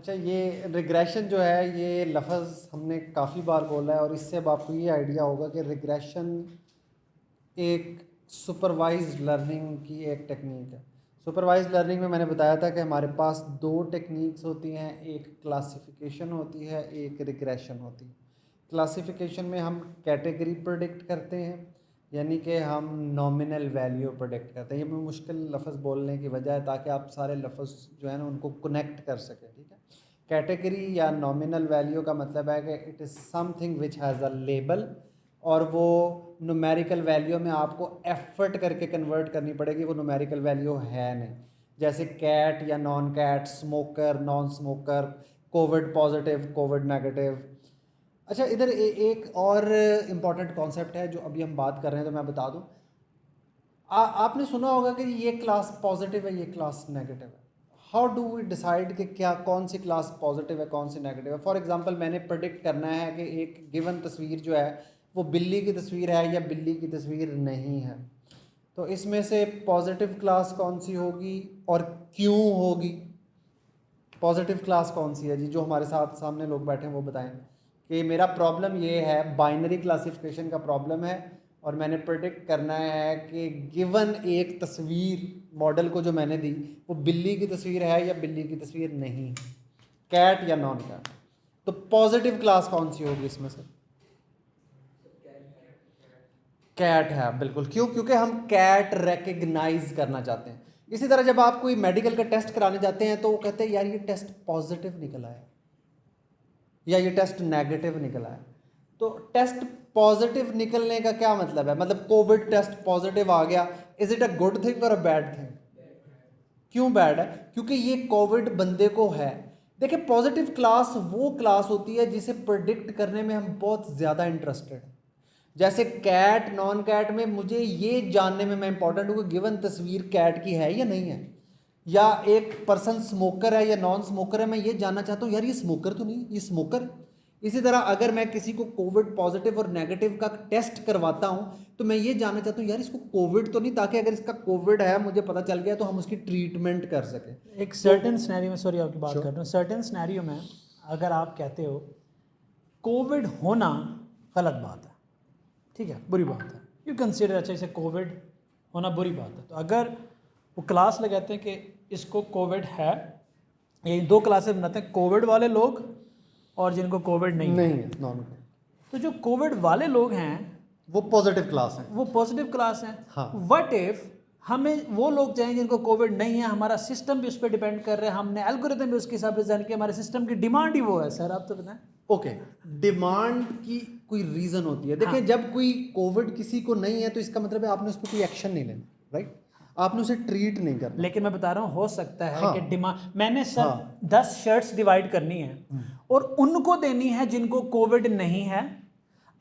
अच्छा, ये रिग्रेशन जो है ये लफ्ज़ हमने काफ़ी बार बोला है और इससे अब आपको ये आइडिया होगा कि रिग्रेशन एक सुपरवाइज्ड लर्निंग की एक टेक्निक है। सुपरवाइज्ड लर्निंग में मैंने बताया था कि हमारे पास दो टेक्निक्स होती हैं, एक क्लासिफिकेशन होती है, एक रिग्रेशन होती है। क्लासिफिकेशन में हम कैटेगरी प्रेडिक्ट करते हैं, यानी कि हम नॉमिनल वैल्यू प्रेडिक्ट करते हैं। ये मैं मुश्किल लफ्ज़ बोलने की वजह है ताकि आप सारे लफ्ज़ जो है ना उनको कनेक्ट कर सकें, ठीक है। कैटेगरी या नॉमिनल वैल्यू का मतलब है कि it is something which has a label, और वो न्यूमेरिकल वैल्यू में आपको एफर्ट करके कन्वर्ट करनी पड़ेगी, वो न्यूमेरिकल वैल्यू है नहीं। जैसे कैट या non cat, smoker, non smoker, COVID positive, COVID negative. अच्छा, इधर एक और इम्पॉर्टेंट कॉन्सेप्ट है जो अभी हम बात कर रहे हैं, तो मैं बता दूं। आपने सुना होगा कि ये क्लास पॉजिटिव है, ये क्लास नेगेटिव है। हाउ डू वी डिसाइड कि क्या कौन सी क्लास पॉजिटिव है, कौन सी नेगेटिव है? फॉर एग्जांपल, मैंने प्रेडिक्ट करना है कि एक गिवन तस्वीर जो है वो बिल्ली की तस्वीर है या बिल्ली की तस्वीर नहीं है। तो इसमें से पॉजिटिव क्लास कौन सी होगी और क्यों होगी? पॉजिटिव क्लास कौन सी है जी? जो हमारे साथ सामने लोग बैठे हैं वो बताएं कि मेरा प्रॉब्लम ये है, बाइनरी क्लासिफिकेशन का प्रॉब्लम है, और मैंने प्रेडिक्ट करना है कि गिवन एक तस्वीर मॉडल को जो मैंने दी वो बिल्ली की तस्वीर है या बिल्ली की तस्वीर नहीं, कैट या नॉन कैट। तो पॉजिटिव क्लास कौन सी होगी इसमें से? कैट है, बिल्कुल। क्यों? क्योंकि हम कैट रिकग्नाइज करना चाहते हैं। इसी तरह जब आप कोई मेडिकल का टेस्ट कराने जाते हैं तो वो कहते हैं यार ये टेस्ट पॉजिटिव निकला है या ये टेस्ट नेगेटिव निकला है। तो टेस्ट पॉजिटिव निकलने का क्या मतलब है? मतलब कोविड टेस्ट पॉजिटिव आ गया, is it a good thing और अ बैड थिंग? क्यों बैड है? क्योंकि ये कोविड बंदे को है। देखिए, पॉजिटिव क्लास वो क्लास होती है जिसे प्रिडिक्ट करने में हम बहुत ज़्यादा इंटरेस्टेड हैं। जैसे कैट, नॉन कैट में मुझे ये जानने में मैं इंपॉर्टेंट हूँ कि गिवन तस्वीर कैट की है या नहीं है, या एक पर्सन स्मोकर है या नॉन स्मोकर है, मैं ये जानना चाहता हूँ यार ये स्मोकर तो नहीं, ये स्मोकर। इसी तरह अगर मैं किसी को कोविड पॉजिटिव और नेगेटिव का टेस्ट करवाता हूँ तो मैं ये जानना चाहता हूँ यार इसको कोविड तो नहीं, ताकि अगर इसका कोविड है मुझे पता चल गया तो हम उसकी ट्रीटमेंट कर सकें। एक सर्टेन सिनेरियो में, सॉरी आपकी बात कर रहा हूँ, सर्टेन सिनेरियो में अगर आप कहते हो कोविड होना गलत बात है, ठीक है, बुरी बात है, यू कंसिडर अच्छा इसे कोविड होना बुरी बात है, तो अगर वो क्लास लगाते हैं कि इसको कोविड है, ये दो क्लासेस बनाते हैं, कोविड वाले लोग और जिनको कोविड नहीं है नॉन। तो जो कोविड वाले लोग हैं वो पॉजिटिव क्लास है, वो पॉजिटिव क्लास हैं। हाँ। व्हाट इफ हमें वो लोग चाहिए जिनको कोविड नहीं है, हमारा सिस्टम भी उस पर डिपेंड कर रहे हैं, हमने एल्गोरिथम भी उसके हिसाब से डिजाइन किया, हमारे सिस्टम की डिमांड ही वो है। सर आप तो बताएं। ओके, डिमांड की कोई रीजन होती है। देखिए, जब कोई कोविड किसी को नहीं है तो इसका मतलब है आपने उस पर कोई एक्शन नहीं लेना, राइट? आपने उसे ट्रीट नहीं करना। लेकिन मैं बता रहा हूँ हो सकता है हाँ। कि डिमांड मैंने सर 10 शर्ट्स डिवाइड करनी है और उनको देनी है जिनको कोविड नहीं है।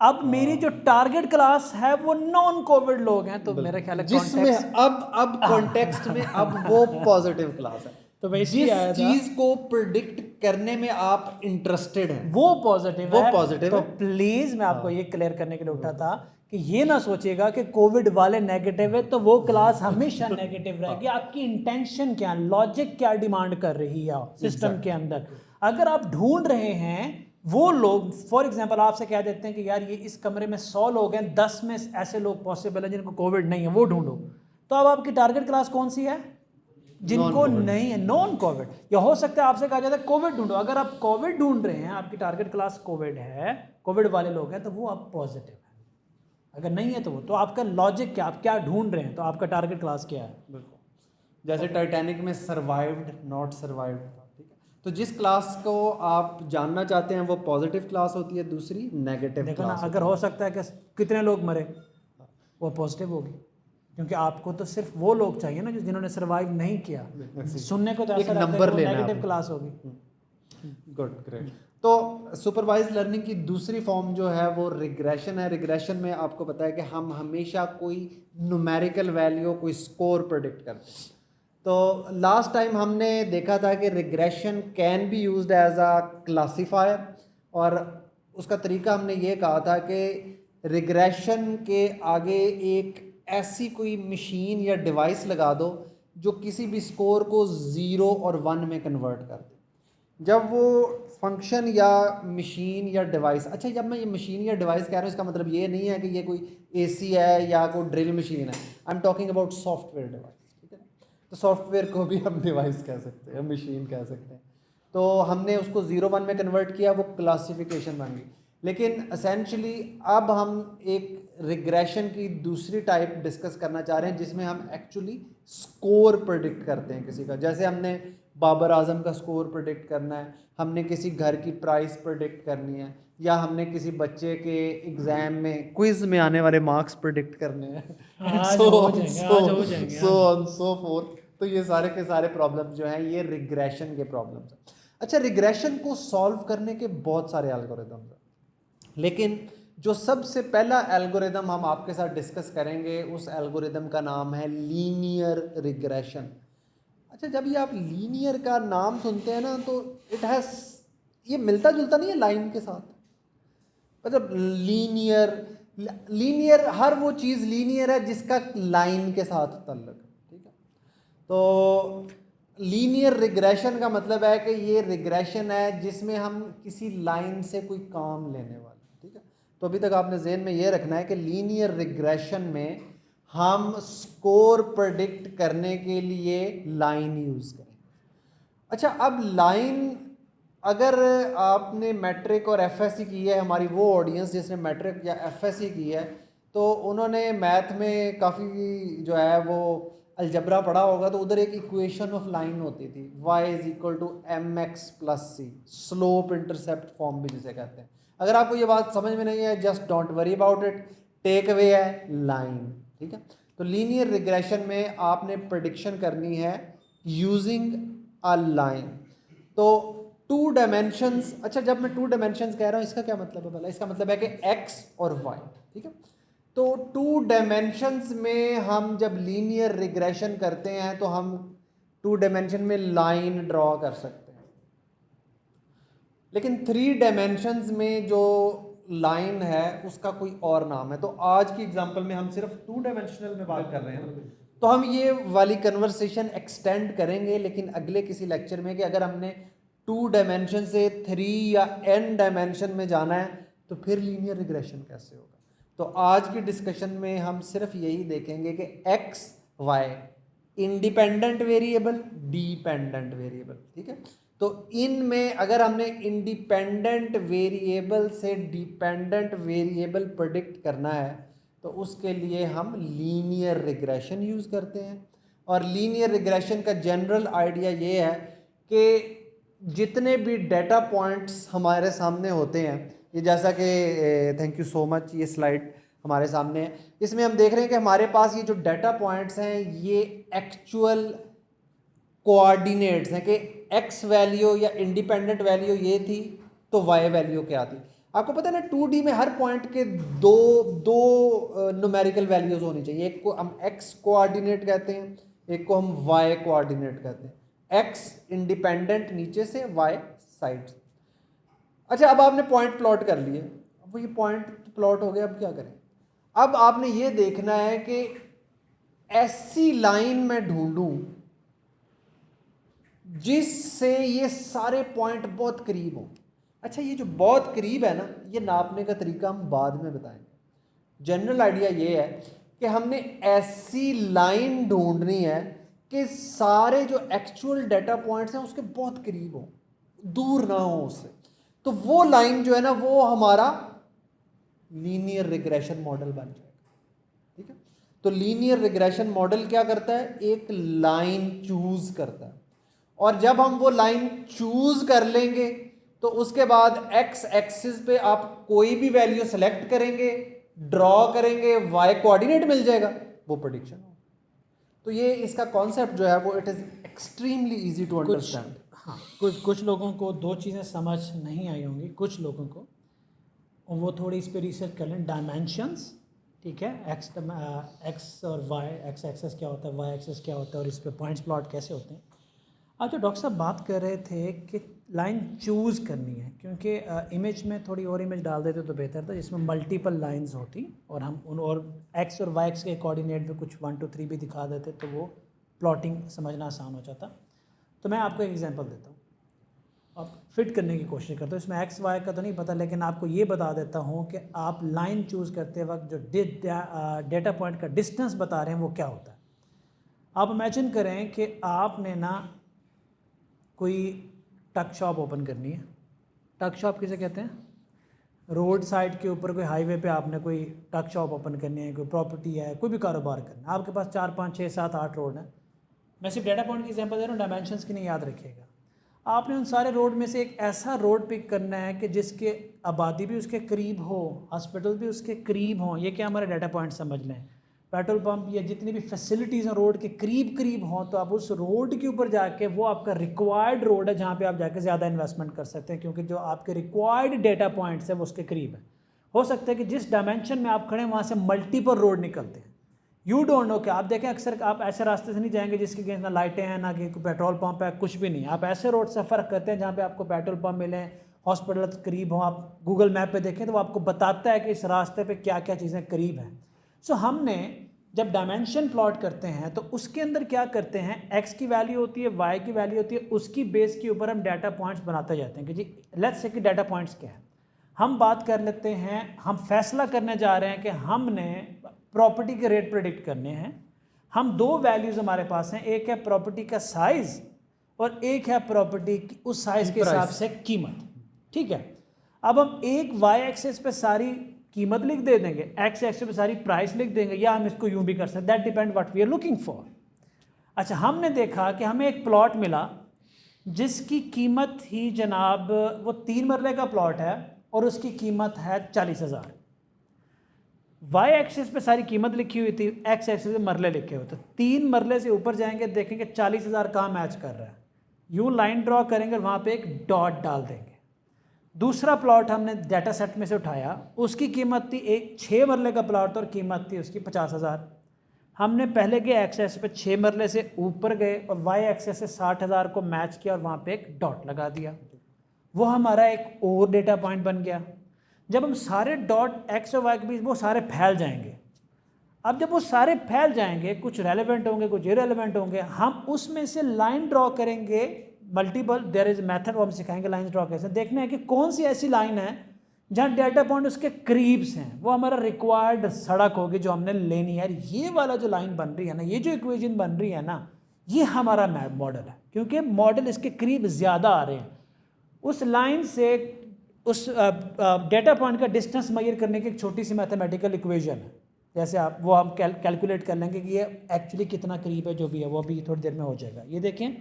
अब मेरी जो टारगेट क्लास है वो नॉन कोविड लोग हैं, तो मेरा ख्याल है जिसमें अब कॉन्टेक्स्ट में अब वो पॉजिटिव क्लास है। तो भाई जिस चीज को प्रिडिक्ट करने में आप इंटरेस्टेड हैं वो पॉजिटिव वो है। पॉजिटिव तो है। प्लीज मैं आपको ये क्लियर करने के लिए उठा था कि ये ना सोचिएगा कि कोविड वाले नेगेटिव है तो वो क्लास हमेशा नेगेटिव रहेगी। आपकी इंटेंशन क्या, लॉजिक क्या डिमांड कर रही है सिस्टम के अंदर। अगर आप ढूंढ रहे हैं वो लोग, फॉर एग्जांपल आपसे कह देते हैं कि यार ये इस कमरे में 100 लोग हैं, 10 में ऐसे लोग पॉसिबल है जिनको कोविड नहीं है, वो ढूंढो। तो अब आपकी टारगेट क्लास कौन सी है? जिनको नहीं है, नॉन कोविड। या हो सकता है आपसे कहा जाता है कोविड ढूंढो। अगर आप कोविड ढूंढ रहे हैं, आपकी टारगेट क्लास कोविड है, कोविड वाले लोग हैं, तो वो आप पॉजिटिव है। अगर नहीं है तो वो, तो आपका लॉजिक क्या, आप क्या ढूंढ रहे हैं, तो आपका टारगेट क्लास क्या है? बिल्कुल। जैसे टाइटैनिक में सर्वाइव्ड नॉट सर्वाइव्ड था, ठीक है। तो जिस क्लास को आप जानना चाहते हैं वो पॉजिटिव क्लास होती है, दूसरी नेगेटिव देखो ना, क्लास अगर हो सकता है कि कितने लोग मरे, वो पॉजिटिव होगी, क्योंकि आपको तो सिर्फ वो लोग चाहिए ना जो जिन्होंने सर्वाइव नहीं किया। सुनने को तो ऐसा लगता है कि वो नेगेटिव क्लास होगी। Good, great. तो सुपरवाइज लर्निंग की दूसरी फॉर्म जो है वो रिग्रेशन है। रिग्रेशन में आपको पता है कि हम हमेशा कोई न्यूमेरिकल वैल्यू, कोई स्कोर प्रेडिक्ट करते हैं। तो लास्ट टाइम हमने देखा था कि regression can be used as a classifier, और उसका तरीका हमने ये कहा था कि रिग्रेशन के आगे एक ऐसी कोई मशीन या डिवाइस लगा दो जो किसी भी स्कोर को 0 और 1 में कन्वर्ट कर दे। जब वो फंक्शन या मशीन या डिवाइस, अच्छा जब मैं ये मशीन या डिवाइस कह रहा हूँ इसका मतलब ये नहीं है कि ये कोई एसी है या कोई ड्रिल मशीन है, I am talking about software device, ठीक है। तो सॉफ्टवेयर को भी हम डिवाइस कह सकते हैं, मशीन कह सकते हैं। तो हमने उसको 0 1 में कन्वर्ट किया, वो क्लासिफिकेशन बन गई। लेकिन असेंशली अब हम एक रिग्रेशन की दूसरी टाइप डिस्कस करना चाह रहे हैं जिसमें हम एक्चुअली स्कोर प्रेडिक्ट करते हैं किसी का। जैसे हमने बाबर आजम का स्कोर प्रेडिक्ट करना है, हमने किसी घर की प्राइस प्रेडिक्ट करनी है, या हमने किसी बच्चे के एग्ज़ाम में क्विज में आने वाले मार्क्स प्रेडिक्ट करने हैं आज हो जाएंगे, आज हो जाएंगे, सो आज। On so fourth. तो ये सारे के सारे प्रॉब्लम्स जो हैं ये रिग्रेशन के प्रॉब्लम्स हैं। अच्छा, रिग्रेशन को सॉल्व करने के बहुत सारे एल्गोरिदम्स हैं, लेकिन जो सबसे पहला एल्गोरिदम हम आपके साथ डिस्कस करेंगे उस एल्गोरिदम का नाम है लीनियर रिग्रेशन। अच्छा, जब ये आप लीनियर का नाम सुनते हैं ना तो इट हैज़, ये मिलता जुलता नहीं है लाइन के साथ। मतलब लीनियर, लीनियर हर वो चीज़ लीनियर है जिसका लाइन के साथ ताल्लुक है, ठीक है। तो लीनियर रिग्रेशन का मतलब है कि ये रिग्रेशन है जिसमें हम किसी लाइन से कोई काम लेने वाले, ठीक है। तो अभी तक आपने ज़हन में ये रखना है कि लीनियर रिग्रेशन में हम स्कोर प्रेडिक्ट करने के लिए लाइन यूज़ करें। अच्छा, अब लाइन, अगर आपने मैट्रिक और एफएससी की है, हमारी वो ऑडियंस जिसने मैट्रिक या एफएससी की है, तो उन्होंने मैथ में काफ़ी जो है वो अलजबरा पढ़ा होगा। तो उधर एक इक्वेशन ऑफ लाइन होती थी, y is equal to m x plus c, slope intercept form भी जिसे कहते हैं। अगर आपको ये बात समझ में नहीं है, just don't worry about it, take away है लाइन, ठीक है। तो लीनियर रिग्रेशन में आपने प्रेडिक्शन करनी है यूजिंग अ लाइन। तो 2 डायमेंशंस, अच्छा जब मैं 2 डायमेंशंस कह रहा हूँ इसका क्या मतलब है भला? इसका मतलब है कि x और y, ठीक है। तो 2 डायमेंशंस में हम जब लीनियर रिग्रेशन करते हैं तो हम 2 डायमेंशन में लाइन ड्रॉ कर सकते हैं, लेकिन 3 डायमेंशंस में जो लाइन है उसका कोई और नाम है। तो आज की एग्जांपल में हम सिर्फ 2 डायमेंशनल में बात कर रहे हैं, तो हम ये वाली कन्वर्सेशन एक्सटेंड करेंगे लेकिन अगले किसी लेक्चर में, कि अगर हमने 2 डायमेंशन से 3 या n डायमेंशन में जाना है तो फिर लीनियर रिग्रेशन कैसे होगा। तो आज की डिस्कशन में हम सिर्फ यही देखेंगे कि x y independent variable, dependent variable, ठीक है। तो इनमें अगर हमने इंडिपेंडेंट वेरिएबल से डिपेंडेंट वेरिएबल प्रेडिक्ट करना है तो उसके लिए हम लीनियर रिग्रेशन यूज़ करते हैं। और लीनियर रिग्रेशन का जनरल आइडिया ये है कि जितने भी डेटा पॉइंट्स हमारे सामने होते हैं, ये जैसा कि थैंक यू सो मच, ये स्लाइड हमारे सामने है, इसमें हम देख रहे हैं कि हमारे पास ये जो डेटा पॉइंट्स हैं ये एक्चुअल कोऑर्डिनेट्स हैं कि x वैल्यू या इंडिपेंडेंट वैल्यू ये थी तो y वैल्यू क्या थी। आपको पता है ना 2D में हर पॉइंट के दो न्यूमेरिकल वैल्यूज होनी चाहिए। एक को हम x कोऑर्डिनेट कहते हैं, एक को हम y कोऑर्डिनेट कहते हैं। x इंडिपेंडेंट नीचे से, y साइड से। अच्छा, अब आपने पॉइंट प्लॉट कर लिए, अब ये पॉइंट प्लॉट हो गया, अब क्या करें? अब आपने ये देखना है कि ऐसी लाइन में ढूंढूं जिससे ये सारे पॉइंट बहुत करीब हों। अच्छा, ये जो बहुत करीब है ना, ये नापने का तरीका हम बाद में बताएंगे। जनरल आइडिया ये है कि हमने ऐसी लाइन ढूंढनी है कि सारे जो एक्चुअल डेटा पॉइंट्स हैं उसके बहुत करीब हों, दूर ना हो उससे। तो वो लाइन जो है ना वो हमारा लीनियर रिग्रेशन मॉडल बन जाएगा, ठीक है। तो लीनियर रिग्रेशन मॉडल क्या करता है? एक लाइन चूज करता है, और जब हम वो लाइन चूज कर लेंगे तो उसके बाद x एक्सिस पे आप कोई भी वैल्यू सेलेक्ट करेंगे, ड्रॉ करेंगे, y कोऑर्डिनेट मिल जाएगा, वो प्रेडिक्शन हो। तो ये इसका कॉन्सेप्ट जो है वो it is extremely easy to understand. हाँ, कुछ लोगों को 2 चीज़ें समझ नहीं आई होंगी, कुछ लोगों को, और वो थोड़ी इस पर रिसर्च कर लें। डायमेंशंस, ठीक है, एक्स और वाई, एक्स एक्सेस क्या होता है, वाई एक्सेस क्या होता है, और इस पे पॉइंट्स प्लॉट कैसे होते हैं। आज जो डॉक्टर साहब बात कर रहे थे कि लाइन चूज़ करनी है, क्योंकि इमेज में थोड़ी और इमेज डाल देते तो बेहतर था जिसमें मल्टीपल लाइंस होती, और हम उन और एक्स और वाई एक्स के कोऑर्डिनेट में कुछ 1 2 3 भी दिखा देते तो वो प्लॉटिंग समझना आसान हो जाता। तो मैं आपको एक एग्जांपल देता हूँ। अब फिट करने की कोशिश करता हूँ। इसमें एक्स वाई का तो नहीं पता, लेकिन आपको ये बता देता हूँ कि आप लाइन चूज़ करते वक्त जो डेटा पॉइंट का डिस्टेंस बता रहे हैं वो क्या होता है। आप इमेजिन करें कि आपने ना कोई टक शॉप ओपन करनी है। टक शॉप किसे कहते हैं? रोड साइड के ऊपर कोई हाईवे पे आपने कोई टक शॉप ओपन करनी है, कोई प्रॉपर्टी है, कोई भी कारोबार करना है, आपके पास 4 5 6 7 8 रोड हैं। मैं सिर्फ डेटा पॉइंट की एग्जांपल दे रहा हूँ, डायमेंशंस की नहीं, याद रखिएगा। आपने उन सारे रोड में से एक ऐसा रोड पिक करना है कि जिसके आबादी भी उसके करीब हो, हॉस्पिटल भी उसके करीब हों। ये क्या हमारे डाटा पॉइंट समझ लें। पेट्रोल पंप या जितनी भी फैसिलिटीज़ हैं रोड के करीब करीब हों, तो आप उस रोड के ऊपर जाके, वो आपका रिक्वायर्ड रोड है जहाँ पे आप जाके ज़्यादा इन्वेस्टमेंट कर सकते हैं, क्योंकि जो आपके रिक्वायर्ड डेटा पॉइंट्स है वो उसके करीब है। हो सकता है कि जिस डायमेंशन में आप खड़े हैं वहाँ से मल्टीपल रोड निकलते हैं। यू डोंट नो कि आप देखें अक्सर आप ऐसे रास्ते से नहीं जाएंगे जिसकी कहीं ना लाइटें हैं, ना कि पेट्रोल पंप है, कुछ भी नहीं। आप ऐसे रोड से फ़र्क करते हैं जहाँ पे आपको पेट्रोल पंप मिले, हॉस्पिटल करीब हो। आप गूगल मैप पे देखें तो वो आपको बताता है कि इस रास्ते पे क्या क्या चीज़ें करीब हैं। सो हमने जब डायमेंशन प्लॉट करते हैं तो उसके अंदर क्या करते हैं, एक्स की वैल्यू होती है, वाई की वैल्यू होती है, उसकी बेस के ऊपर हम डाटा पॉइंट्स बनाते जाते हैं कि जी लेट्स से कि डाटा पॉइंट्स क्या है। हम बात कर लेते हैं, हम फैसला करने जा रहे हैं कि हमने प्रॉपर्टी के रेट प्रेडिक्ट करने हैं। हम दो वैल्यूज़ हमारे पास हैं, एक है प्रॉपर्टी का साइज़ और एक है प्रॉपर्टी की उस साइज़ के हिसाब से कीमत। ठीक है, अब हम एक वाई एक्सेस पे सारी कीमत लिख दे देंगे, एक्स एक्सेस पे सारी प्राइस लिख देंगे, या हम इसको यूं भी कर सकते हैं, that depend what we are looking for. अच्छा, हमने देखा कि हमें एक प्लॉट मिला जिसकी कीमत ही जनाब, वो 3 मरले का प्लॉट है और उसकी कीमत है 40,000। वाई एक्सिस पे सारी कीमत लिखी हुई थी, एक्स एक्सिस पे मरले लिखे हुए थे। 3 मरले से ऊपर जाएंगे, देखेंगे 40,000 कहाँ मैच कर रहा है, यूं लाइन ड्रॉ करेंगे, वहाँ पे एक डॉट डाल देंगे। दूसरा प्लॉट हमने डाटा सेट में से उठाया, उसकी कीमत थी, एक 6 मरले का प्लॉट और कीमत थी उसकी 50,000। हमने पहले के एक्सेस पे 6 मरले से ऊपर गए और वाई एक्सेस से 60,000 को मैच किया और वहाँ पे एक डॉट लगा दिया। वो हमारा एक और डेटा पॉइंट बन गया। जब हम सारे डॉट एक्स और वाई के बीच, वो सारे फैल जाएंगे। अब जब वो सारे फैल जाएंगे, कुछ रेलेवेंट होंगे, कुछ इरेलेवेंट होंगे, हम उसमें से लाइन ड्रॉ करेंगे मल्टीपल। देयर इज मेथड, वो हम सिखाएंगे लाइन ड्रॉ कैसे। देखना है कि कौन सी ऐसी लाइन है जहाँ डेटा पॉइंट उसके करीब से हैं, वो हमारा रिक्वायर्ड सड़क होगी जो हमने लेनी है। ये वाला जो लाइन बन रही है ना, ये जो इक्वेशन बन रही है ना, ये हमारा मॉडल है, क्योंकि मॉडल इसके करीब ज़्यादा आ रहे हैं। उस लाइन से उस डेटा पॉइंट का डिस्टेंस मेजर करने की एक छोटी सी मैथमेटिकल इक्वेशन है। जैसे आप वो हम कैलकुलेट कर लेंगे कि ये एक्चुअली कितना करीब है, जो भी है वो अभी थोड़ी देर में हो जाएगा। ये देखें,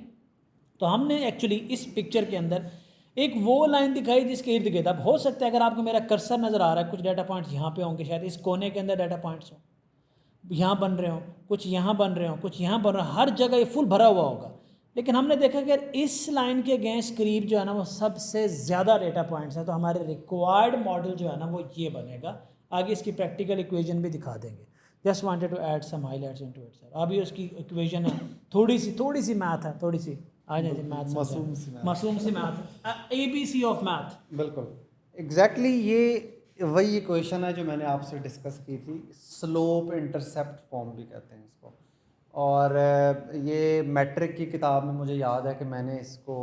तो हमने एक्चुअली इस पिक्चर के अंदर एक वो लाइन दिखाई जिसके इर्द गिर्द, अब हो सकता है अगर आपको मेरा कर्सर नज़र आ रहा है, कुछ डाटा पॉइंट्स यहाँ पे होंगे, शायद इस कोने के अंदर डाटा पॉइंट्स हो, यहाँ बन रहे हो, कुछ यहाँ बन रहे हो, कुछ यहाँ बन रहा हो, हर जगह ये फुल भरा हुआ होगा। लेकिन हमने देखा कि इस लाइन के अगेंस्ट करीब जो है ना वो सबसे ज़्यादा डेटा पॉइंट्स हैं, तो हमारे रिक्वायर्ड मॉडल जो है ना वो ये बनेगा। आगे इसकी प्रैक्टिकल इक्वेशन भी दिखा देंगे। Just wanted to add some highlights into it sir. अभी उसकी इक्वेशन है, थोड़ी सी मैथ है, थोड़ी सी आ जाए मैथ, मासूम सी मैथ, ABC ऑफ मैथ। बिल्कुल एग्जैक्टली ये वही इक्वेशन है जो मैंने आपसे डिस्कस की थी। स्लोप इंटरसेप्ट फॉर्म भी कहते हैं इसको। और ये मैट्रिक की किताब में मुझे याद है कि मैंने इसको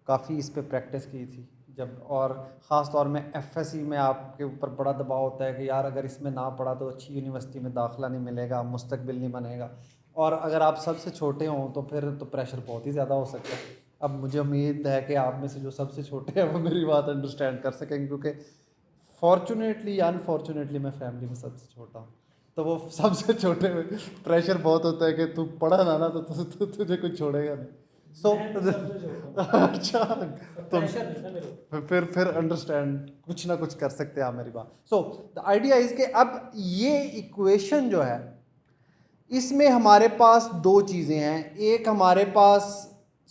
काफ़ी इस पे प्रैक्टिस की थी जब, और ख़ास तौर में FSC में आपके ऊपर बड़ा दबाव होता है कि यार अगर इसमें ना पढ़ा तो अच्छी यूनिवर्सिटी में दाखिला नहीं मिलेगा, मुस्तकबिल नहीं बनेगा। और अगर आप सबसे छोटे हों तो फिर तो प्रेशर बहुत ही ज़्यादा हो सकता है। अब मुझे उम्मीद है कि आप में से जो सबसे छोटे हैं वो मेरी बात अंडरस्टैंड कर सकेंगे, क्योंकि फॉर्चुनेटली या अनफॉर्चुनेटली मैं फैमिली में सबसे छोटा हूँ। तो वो सबसे छोटे में प्रेशर बहुत होता है कि तू पढ़ा ना तो तुझे कुछ छोड़ेगा नहीं। सो अच्छा, तो फिर अंडरस्टैंड कुछ ना कुछ कर सकते हैं आप मेरी बात। सो द आइडिया इज कि अब ये इक्वेशन जो है इसमें हमारे पास दो चीज़ें हैं, एक हमारे पास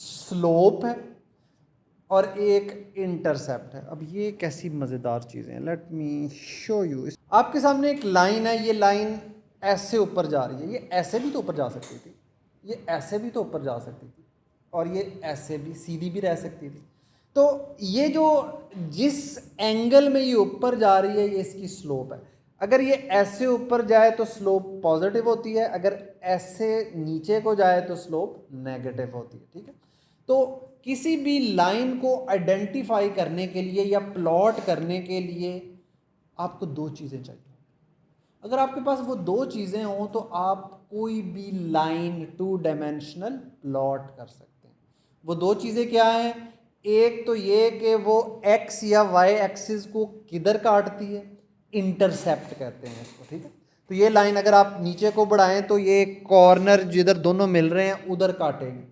स्लोप है और एक इंटरसेप्ट है। अब ये कैसी मज़ेदार चीज़ें हैं, लेट मी शो यू। आपके सामने एक लाइन है, ये लाइन ऐसे ऊपर जा रही है, ये ऐसे भी तो ऊपर जा सकती थी, ये ऐसे भी तो ऊपर जा सकती थी, और ये ऐसे भी सीधी भी रह सकती थी। तो ये जो जिस एंगल में ये ऊपर जा रही है ये इसकी स्लोप है। अगर ये ऐसे ऊपर जाए तो स्लोप पॉजिटिव होती है, अगर ऐसे नीचे को जाए तो स्लोप नेगेटिव होती है। ठीक है, तो किसी भी लाइन को आइडेंटिफाई करने के लिए या प्लॉट करने के लिए आपको दो चीज़ें चाहिए। अगर आपके पास वो दो चीज़ें हों तो आप कोई भी लाइन 2 डायमेंशनल प्लॉट कर सकते हैं। वो दो चीज़ें क्या हैं? एक तो ये कि वो एक्स या वाई एक्सिस को किधर काटती है, इंटरसेप्ट कहते हैं इसको, ठीक है। तो ये लाइन अगर आप नीचे को बढ़ाएं तो ये कॉर्नर जिधर दोनों मिल रहे हैं उधर काटेंगे।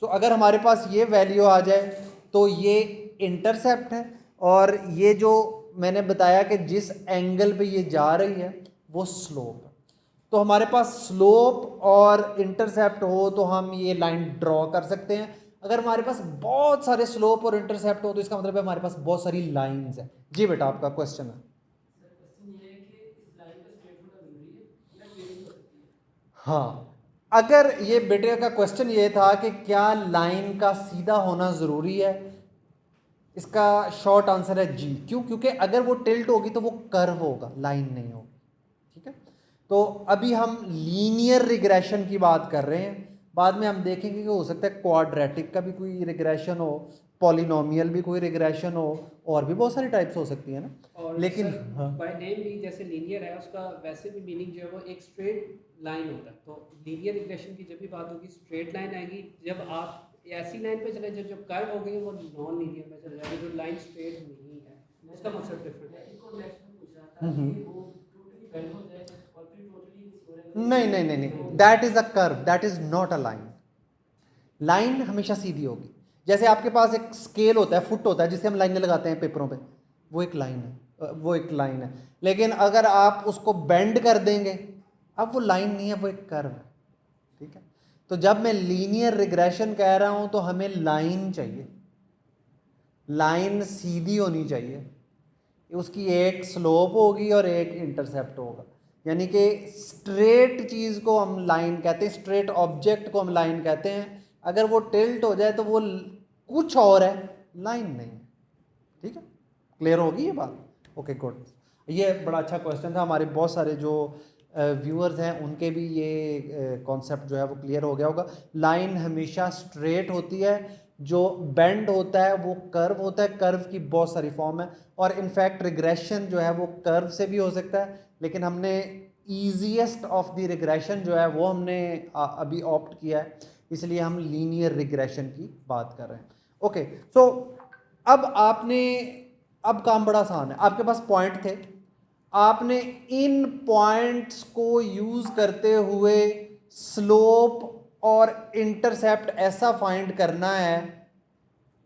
सो अगर हमारे पास ये वैल्यू आ जाए तो ये इंटरसेप्ट है, और ये जो मैंने बताया कि जिस एंगल पे ये जा रही है वो स्लोप है। तो हमारे पास स्लोप और इंटरसेप्ट हो तो हम ये लाइन ड्रॉ कर सकते हैं। अगर हमारे पास बहुत सारे स्लोप और इंटरसेप्ट हो तो इसका मतलब है हमारे पास बहुत सारी लाइंस है। जी बेटा, आपका क्वेश्चन है। हाँ, अगर ये बेटे का क्वेश्चन ये था कि क्या लाइन का सीधा होना ज़रूरी है, इसका शॉर्ट आंसर है जी। क्यों? क्योंकि अगर वो टिल्ट होगी तो वो कर्व होगा, लाइन नहीं होगी, ठीक है। तो अभी हम लीनियर रिग्रेशन की बात कर रहे हैं, बाद में हम देखेंगे कि हो सकता है क्वाड्रेटिक का भी कोई रिग्रेशन हो, पॉलिनोमियल भी कोई रिग्रेशन हो, और भी बहुत सारी टाइप्स हो सकती है ना। और लेकिन सर बाय नेम भी जैसे लीनियर है उसका वैसे भी मीनिंग जो है वो एक स्ट्रेट लाइन होता है। तो लीनियर रिग्रेशन की जब भी बात होगी स्ट्रेट लाइन आएगी, जब आप ऐसी लाइन पे चले जो कर्व हो गई वो नॉन लीनियर में चले जाएगी, जो लाइन स्ट्रेट नहीं है। उसका मकसद डिफरेंट है। इनको नेक्स्ट में पूछ रहा था कि वो टोटली बेंड हो जाए और फिर टोटली किसी और नहीं नहीं नहीं नहीं, that is a curve, that is not a line. Line हमेशा सीधी होगी। जैसे आपके पास एक स्केल होता है, फुट होता है, जिसे हम लाइनें लगाते हैं पेपरों पे, वो एक लाइन है, वो एक लाइन है। लेकिन अगर आप उसको बेंड कर देंगे, अब वो लाइन नहीं है, वो एक कर्व है, ठीक है। तो जब मैं लीनियर रिग्रेशन कह रहा हूं तो हमें लाइन चाहिए, लाइन सीधी होनी चाहिए, उसकी एक स्लोप होगी और एक इंटरसेप्ट होगा। यानी कि स्ट्रेट चीज़ को हम लाइन कहते हैं, स्ट्रेट ऑब्जेक्ट को हम लाइन कहते हैं। अगर वो टिल्ट हो जाए तो वो कुछ और है, लाइन नहीं है, ठीक है। क्लियर होगी ये बात? Okay good. ये बड़ा अच्छा क्वेश्चन था, हमारे बहुत सारे जो व्यूअर्स हैं उनके भी ये कॉन्सेप्ट जो है वो क्लियर हो गया होगा। लाइन हमेशा स्ट्रेट होती है, जो बेंड होता है वो कर्व होता है। कर्व की बहुत सारी फॉर्म है, और इनफैक्ट रिग्रेशन जो है वो कर्व से भी हो सकता है, लेकिन हमने ईजीएस्ट ऑफ द रिग्रेशन जो है वो हमने अभी ऑप्ट किया है, इसलिए हम लीनियर रिग्रेशन की बात कर रहे हैं। ओके, सो अब काम बड़ा आसान है। आपके पास पॉइंट थे, आपने इन पॉइंट्स को यूज करते हुए स्लोप और इंटरसेप्ट ऐसा फाइंड करना है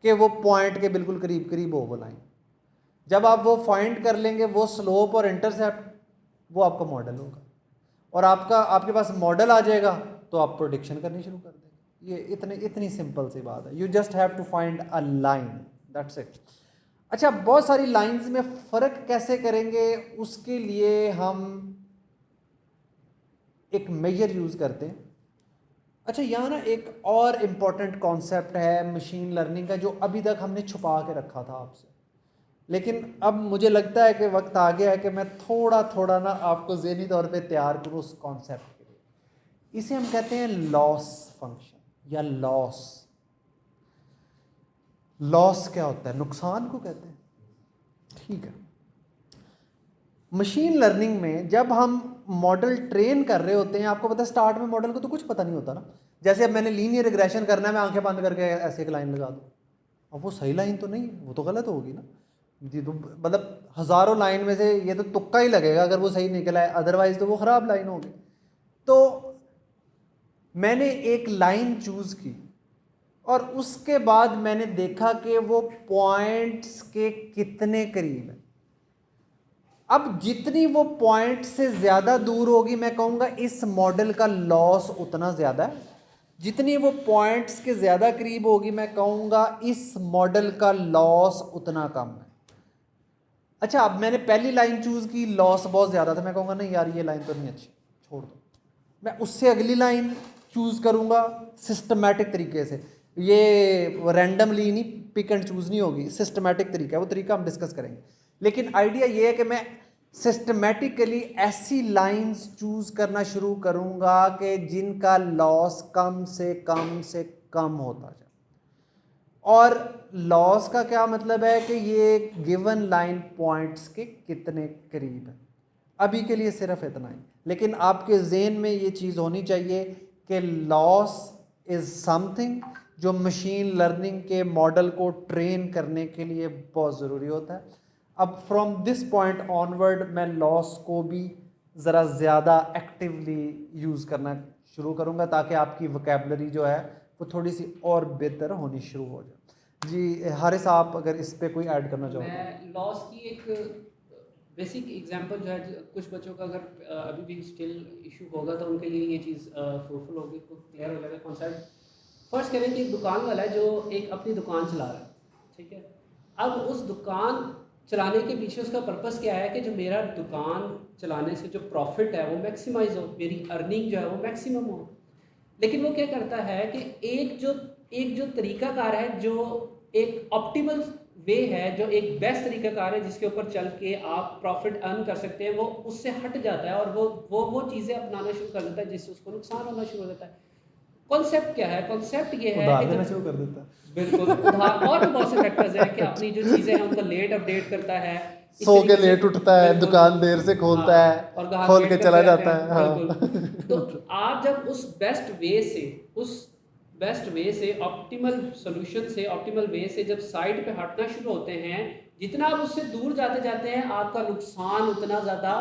कि वो पॉइंट के बिल्कुल करीब करीब हो वो लाइन। जब आप वो फाइंड कर लेंगे, वो स्लोप और इंटरसेप्ट, वो आपका मॉडल होगा, और आपके पास मॉडल आ जाएगा तो आप प्रोडिक्शन करनी शुरू कर देंगे। ये इतनी सिंपल सी बात है। You just have to find a line, that's it. अच्छा, बहुत सारी लाइंस में फ़र्क कैसे करेंगे, उसके लिए हम एक मेजर यूज़ करते हैं। अच्छा, यहाँ ना एक और इम्पॉर्टेंट कॉन्सेप्ट है मशीन लर्निंग का, जो अभी तक हमने छुपा के रखा था आपसे, लेकिन अब मुझे लगता है कि वक्त आ गया है कि मैं थोड़ा थोड़ा ना आपको ज़हनी तौर पे तैयार करूँ उस कॉन्सेप्ट के लिए। इसे हम कहते हैं लॉस फंक्शन या लॉस। लॉस क्या होता है? नुकसान को कहते हैं, ठीक है। मशीन लर्निंग में जब हम मॉडल ट्रेन कर रहे होते हैं, आपको पता है स्टार्ट में मॉडल को तो कुछ पता नहीं होता ना। जैसे अब मैंने लीनियर रिग्रेशन करना है, मैं आंखें बंद करके ऐसे एक लाइन लगा दूँ, अब वो सही लाइन तो नहीं, वो तो गलत होगी ना। जी, तो मतलब हज़ारों लाइन में से ये तो तुक्का ही लगेगा अगर वो सही निकला है, अदरवाइज तो वो ख़राब लाइन होगी। तो मैंने एक लाइन चूज़ की और उसके बाद मैंने देखा कि वो पॉइंट्स के कितने करीब है। अब जितनी वो पॉइंट से ज़्यादा दूर होगी, मैं कहूँगा इस मॉडल का लॉस उतना ज़्यादा है। जितनी वो पॉइंट्स के ज़्यादा करीब होगी, मैं कहूँगा इस मॉडल का लॉस उतना कम है। अच्छा, अब मैंने पहली लाइन चूज़ की, लॉस बहुत ज़्यादा था, मैं कहूँगा नहीं यार ये लाइन तो नहीं अच्छी, छोड़ दो। मैं उससे अगली लाइन चूज़ करूँगा सिस्टमैटिक तरीके से, ये रैंडमली नहीं, पिक एंड चूज़ नहीं होगी, सिस्टमैटिक तरीका है, वो तरीका हम डिस्कस करेंगे। लेकिन आइडिया ये है कि मैं सिस्टमैटिकली ऐसी लाइंस चूज़ करना शुरू करूँगा कि जिनका लॉस कम से कम होता जाए। और लॉस का क्या मतलब है कि ये गिवन लाइन पॉइंट्स के कितने करीब है। अभी के लिए सिर्फ इतना ही, लेकिन आपके ज़हन में ये चीज़ होनी चाहिए कि लॉस इज़ समथिंग जो मशीन लर्निंग के मॉडल को ट्रेन करने के लिए बहुत ज़रूरी होता है। अब फ्रॉम दिस पॉइंट ऑनवर्ड मैं लॉस को भी ज़रा ज़्यादा एक्टिवली यूज़ करना शुरू करूँगा ताकि आपकी वोकैबुलरी जो है वो थोड़ी सी और बेहतर होनी शुरू हो जाए। जी हारिस, आप अगर इस पे कोई ऐड करना चाहो। मैं लॉस की एक बेसिक एग्जांपल जो है, कुछ बच्चों का अगर अभी भी स्टिल इशू होगा तो उनके लिए ये चीज़ फ्रूटफुल होगी, तो क्लियर हो जाएगा कॉन्सेप्ट। फर्स्ट करें कि एक दुकान वाला है जो एक अपनी दुकान चला रहा है, ठीक है। अब उस दुकान चलाने के पीछे उसका पर्पस क्या है कि जो मेरा दुकान चलाने से जो प्रॉफिट है वो मैक्सिमाइज हो, मेरी अर्निंग जो है वो मैक्सिमम हो। लेकिन वो क्या करता है कि एक जो तरीकाकार है, जो एक ऑप्टिमल वे है, जो एक बेस्ट तरीकाकार है जिसके ऊपर चल के आप प्रॉफिट अर्न कर सकते हैं, वो उससे हट जाता है और वो चीज़ें अपनाना शुरू कर देता है जिससे उसको नुकसान होना शुरू हो जाता है। कॉन्सेप्ट क्या है? कॉन्सेप्ट ये है उधार कि देना जब शुरू कर देता है। बिल्कुल उधार, और भी बहुत से फैक्टर्स हैं कि अपनी जो चीज़ें हैं उनको लेट अपडेट करता है, इस सो के तरीके से लेट उठता है, बिल्कुल, दुकान देर से खोलता हाँ, है, और ग्राहक खोल वेट के करते चला रहते जाता हैं, है। हाँ। बिल्कुल। तो आप जब उस बेस्ट वे से ऑप्टिमल सोल्यूशन से, ऑप्टिमल वे से जब साइड पे हटना शुरू होते हैं, जितना आप उससे दूर जाते जाते हैं आपका नुकसान उतना ज़्यादा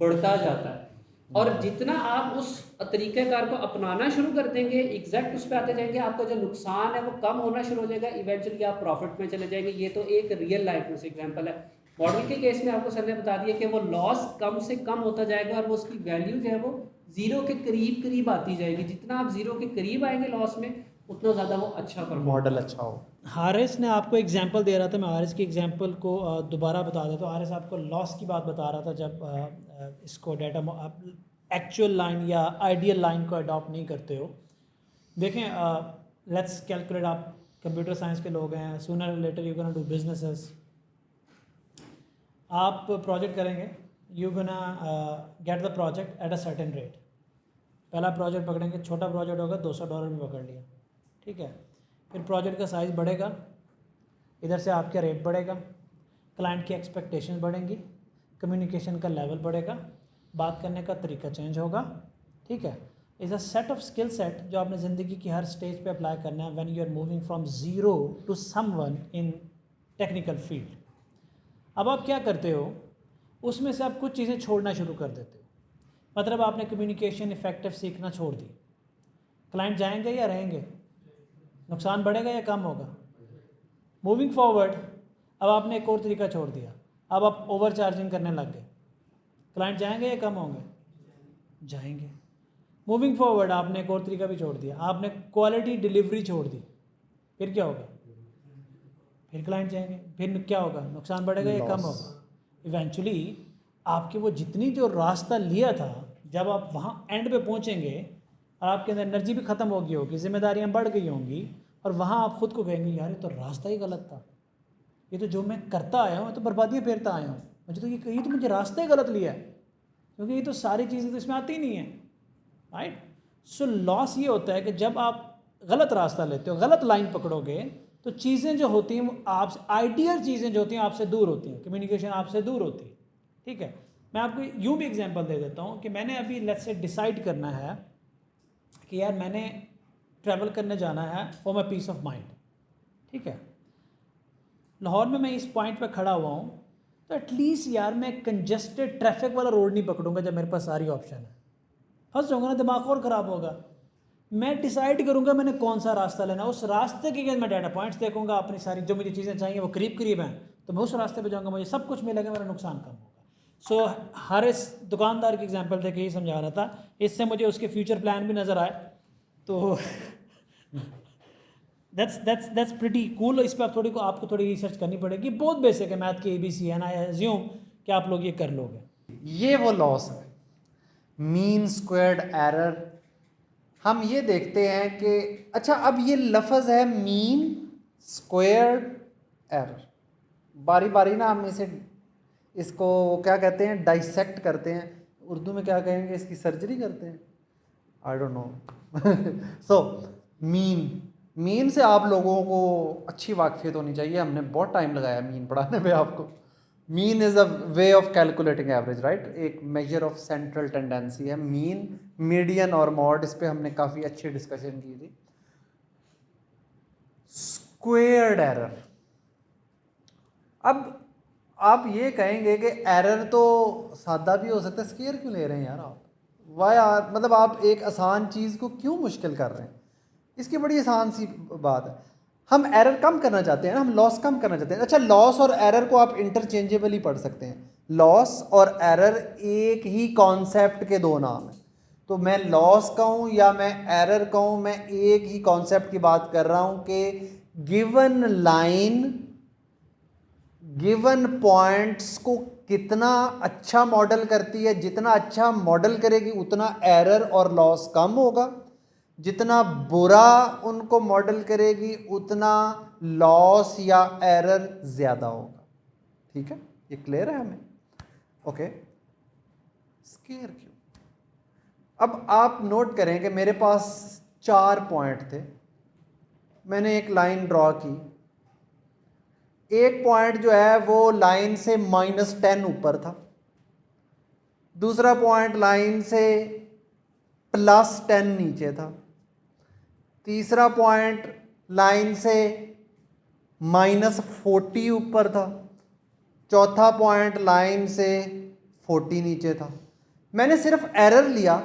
बढ़ता जाता है। और जितना आप उस तरीक़ेकार को अपनाना शुरू कर देंगे, एग्जैक्ट उस पर आते जाएंगे, आपका जो नुकसान है वो कम होना शुरू हो जाएगा, इवेंचुअली आप प्रॉफिट में चले जाएंगे। ये तो एक रियल लाइफ में से एग्जांपल है। मॉडल के केस में आपको सर ने बता दिया कि वो लॉस कम से कम होता जाएगा और वो उसकी वैल्यू जो है वो जीरो के करीब करीब आती जाएगी। जितना आप जीरो के करीब आएंगे लॉस में, उतना ज़्यादा वो अच्छा परफॉर्म मॉडल अच्छा हो। हारिस ने आपको एग्जांपल दे रहा था, मैं हारिस की एग्जांपल को दोबारा बता देता हूँ। हारिस आपको लॉस की बात बता रहा था जब इसको डाटा एक्चुअल लाइन या आइडियल लाइन को अडॉप्ट नहीं करते हो। देखें, लेट्स कैलकुलेट, आप कंप्यूटर साइंस के लोग हैं, sooner later you gonna do businesses. आप प्रोजेक्ट करेंगे, you gonna get the project at a certain rate. पहला प्रोजेक्ट पकड़ेंगे, छोटा प्रोजेक्ट होगा $200 में पकड़ लिया, ठीक है। फिर प्रोजेक्ट का साइज़ बढ़ेगा, इधर से आपका रेट बढ़ेगा, क्लाइंट की एक्सपेक्टेशन बढ़ेंगी, कम्युनिकेशन का लेवल बढ़ेगा, बात करने का तरीका चेंज होगा, ठीक है। Is a set of skill set जो आपने ज़िंदगी की हर स्टेज पे अप्लाई करना है when you are moving from zero to someone in technical field. अब आप क्या करते हो, उसमें से आप कुछ चीज़ें छोड़ना शुरू कर देते हो। मतलब आपने कम्युनिकेशन इफेक्टिव सीखना छोड़ दी, क्लाइंट जाएंगे या रहेंगे, नुकसान बढ़ेगा या कम होगा। मूविंग फॉरवर्ड, अब आपने एक और तरीका छोड़ दिया, अब आप ओवर चार्जिंग करने लग गए, क्लाइंट जाएंगे या कम होंगे, जाएंगे। मूविंग फॉरवर्ड आपने एक और तरीका भी छोड़ दिया, आपने क्वालिटी डिलीवरी छोड़ दी, फिर क्या होगा, फिर क्लाइंट जाएंगे, फिर क्या होगा, नुकसान बढ़ेगा या कम होगा। इवेंचुअली आपके वो जितनी जो रास्ता लिया था, जब आप वहाँ एंड पे पहुँचेंगे और आपके अंदर एनर्जी भी ख़त्म हो गई होगी, जिम्मेदारियाँ बढ़ गई होंगी, और वहाँ आप ख़ुद को कहेंगे यार ये तो रास्ता ही गलत था, ये तो जो मैं करता आया हूँ, तो बर्बादियाँ फेरता आया हूँ, ये तो मुझे रास्ता ही गलत लिया है, क्योंकि ये तो सारी चीज़ें तो इसमें आती ही नहीं है, राइट। सो लॉस ये होता है कि जब आप गलत रास्ता लेते हो, गलत लाइन पकड़ोगे, तो चीज़ें जो होती हैं वो आपसे, आइडियल चीज़ें जो होती हैं आपसे दूर होती हैं, कम्युनिकेशन आपसे दूर होती है, ठीक है। मैं आपको यूँ भी एग्जांपल दे देता हूँ कि मैंने अभी लेट्स से डिसाइड करना है कि यार मैंने ट्रैवल करने जाना है for my peace of mind, ठीक है। लाहौर में मैं इस पॉइंट पे खड़ा हुआ हूँ, तो एटलीस्ट यार मैं कंजस्टेड ट्रैफिक वाला रोड नहीं पकड़ूंगा जब मेरे पास सारी ऑप्शन है, फंस जाऊँगा ना, दिमाग और ख़राब होगा। मैं डिसाइड करूँगा मैंने कौन सा रास्ता लेना, उस रास्ते के लिए मैं डाटा पॉइंट्स देखूँगा, अपनी सारी जो मुझे चीज़ें चाहिए वो करीब करीब हैं, तो मैं उस रास्ते पे जाऊँगा, मुझे सब कुछ मिलेगा, मेरा नुकसान कम होगा। सो हर इस दुकानदार की एग्जांपल देके ही समझा रहा था, इससे मुझे उसके फ्यूचर प्लान भी नज़र आए, तो दैट्स प्रिटी कूल। इस पर आपको थोड़ी रिसर्च करनी पड़ेगी, बहुत बेसिक है मैथ की ABC है ना, आई एज्यूम कि आप लोग ये कर लोगे। ये वो लॉस है, मीन स्क्वायर्ड एरर। हम ये देखते हैं कि अच्छा, अब ये लफ्ज़ है मीन स्क्वायर्ड एरर, बारी बारी ना हम इसको क्या कहते हैं, डाइसेक्ट करते हैं। उर्दू में क्या कहेंगे, इसकी सर्जरी करते हैं, I don't know. So mean mean से आप लोगों को अच्छी वाकफियत होनी चाहिए, हमने बहुत टाइम लगाया मीन पढ़ाने में आपको। Mean is a way of calculating average, right, एक मेजर ऑफ सेंट्रल टेंडेंसी है मीन, मीडियन और मॉड, इस पे हमने काफ़ी अच्छी डिस्कशन की थी। स्क्वेयर्ड एरर, अब आप ये कहेंगे कि एरर तो सादा भी हो सकता है, स्क्वेयर क्यों ले रहे हैं यार आप, वाई आर, मतलब आप एक आसान चीज़ को क्यों मुश्किल कर रहे हैं। इसकी बड़ी आसान सी बात है, हम एरर कम करना चाहते हैं ना, हम लॉस कम करना चाहते हैं। अच्छा, लॉस और एरर को आप इंटरचेंजेबली पढ़ सकते हैं, लॉस और एरर एक ही कॉन्सेप्ट के दो नाम हैं। तो मैं लॉस कहूँ या मैं एरर कहूँ, मैं एक ही कॉन्सेप्ट की बात कर रहा हूँ कि गिवन लाइन गिवन पॉइंट्स को कितना अच्छा मॉडल करती है, जितना अच्छा मॉडल करेगी उतना एरर और लॉस कम होगा, जितना बुरा उनको मॉडल करेगी उतना लॉस या एरर ज़्यादा होगा। ठीक है, ये क्लियर है हमें? ओके, स्क्वायर क्यों? अब आप नोट करें कि मेरे पास 4 पॉइंट थे, मैंने एक लाइन ड्रॉ की, एक पॉइंट जो है वो लाइन से -10 ऊपर था, दूसरा पॉइंट लाइन से +10 नीचे था, तीसरा पॉइंट लाइन से -40 ऊपर था, चौथा पॉइंट लाइन से 40 नीचे था। मैंने सिर्फ एरर लिया,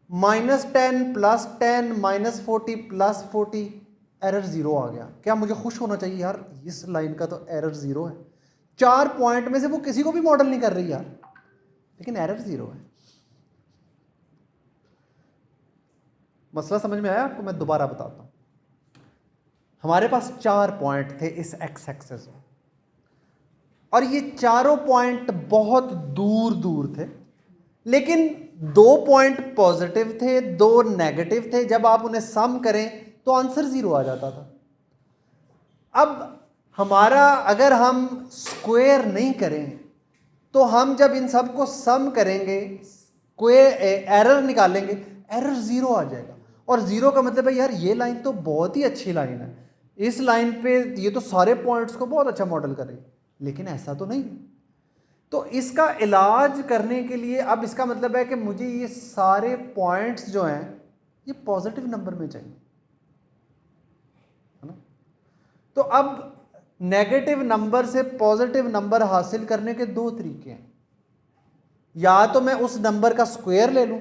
-10 +10 -40 +40, एरर 0 आ गया। क्या मुझे खुश होना चाहिए यार, इस लाइन का तो एरर 0 है। 4 पॉइंट में से वो किसी को भी मॉडल नहीं कर रही यार, लेकिन एरर 0 है। मसला समझ में आया आपको? मैं दोबारा बताता हूं। हमारे पास 4 पॉइंट थे इस एक्स एक्सिस में, और ये चारों पॉइंट बहुत दूर दूर थे, लेकिन 2 पॉइंट पॉजिटिव थे, 2 नेगेटिव थे। जब आप उन्हें सम करें तो आंसर 0 आ जाता था। अब हमारा, अगर हम स्क्वायर नहीं करें तो हम जब इन सब को सम करेंगे, एरर निकालेंगे, एरर 0 आ जाएगा। और 0 का मतलब है यार ये लाइन तो बहुत ही अच्छी लाइन है, इस लाइन पे ये तो सारे पॉइंट्स को बहुत अच्छा मॉडल करेगी, लेकिन ऐसा तो नहीं। तो इसका इलाज करने के लिए, अब इसका मतलब है कि मुझे ये सारे पॉइंट्स जो हैं ये पॉजिटिव नंबर में चाहिए, है ना। तो अब नेगेटिव नंबर से पॉजिटिव नंबर हासिल करने के 2 तरीके हैं। या तो मैं उस नंबर का स्क्वायर ले लूं,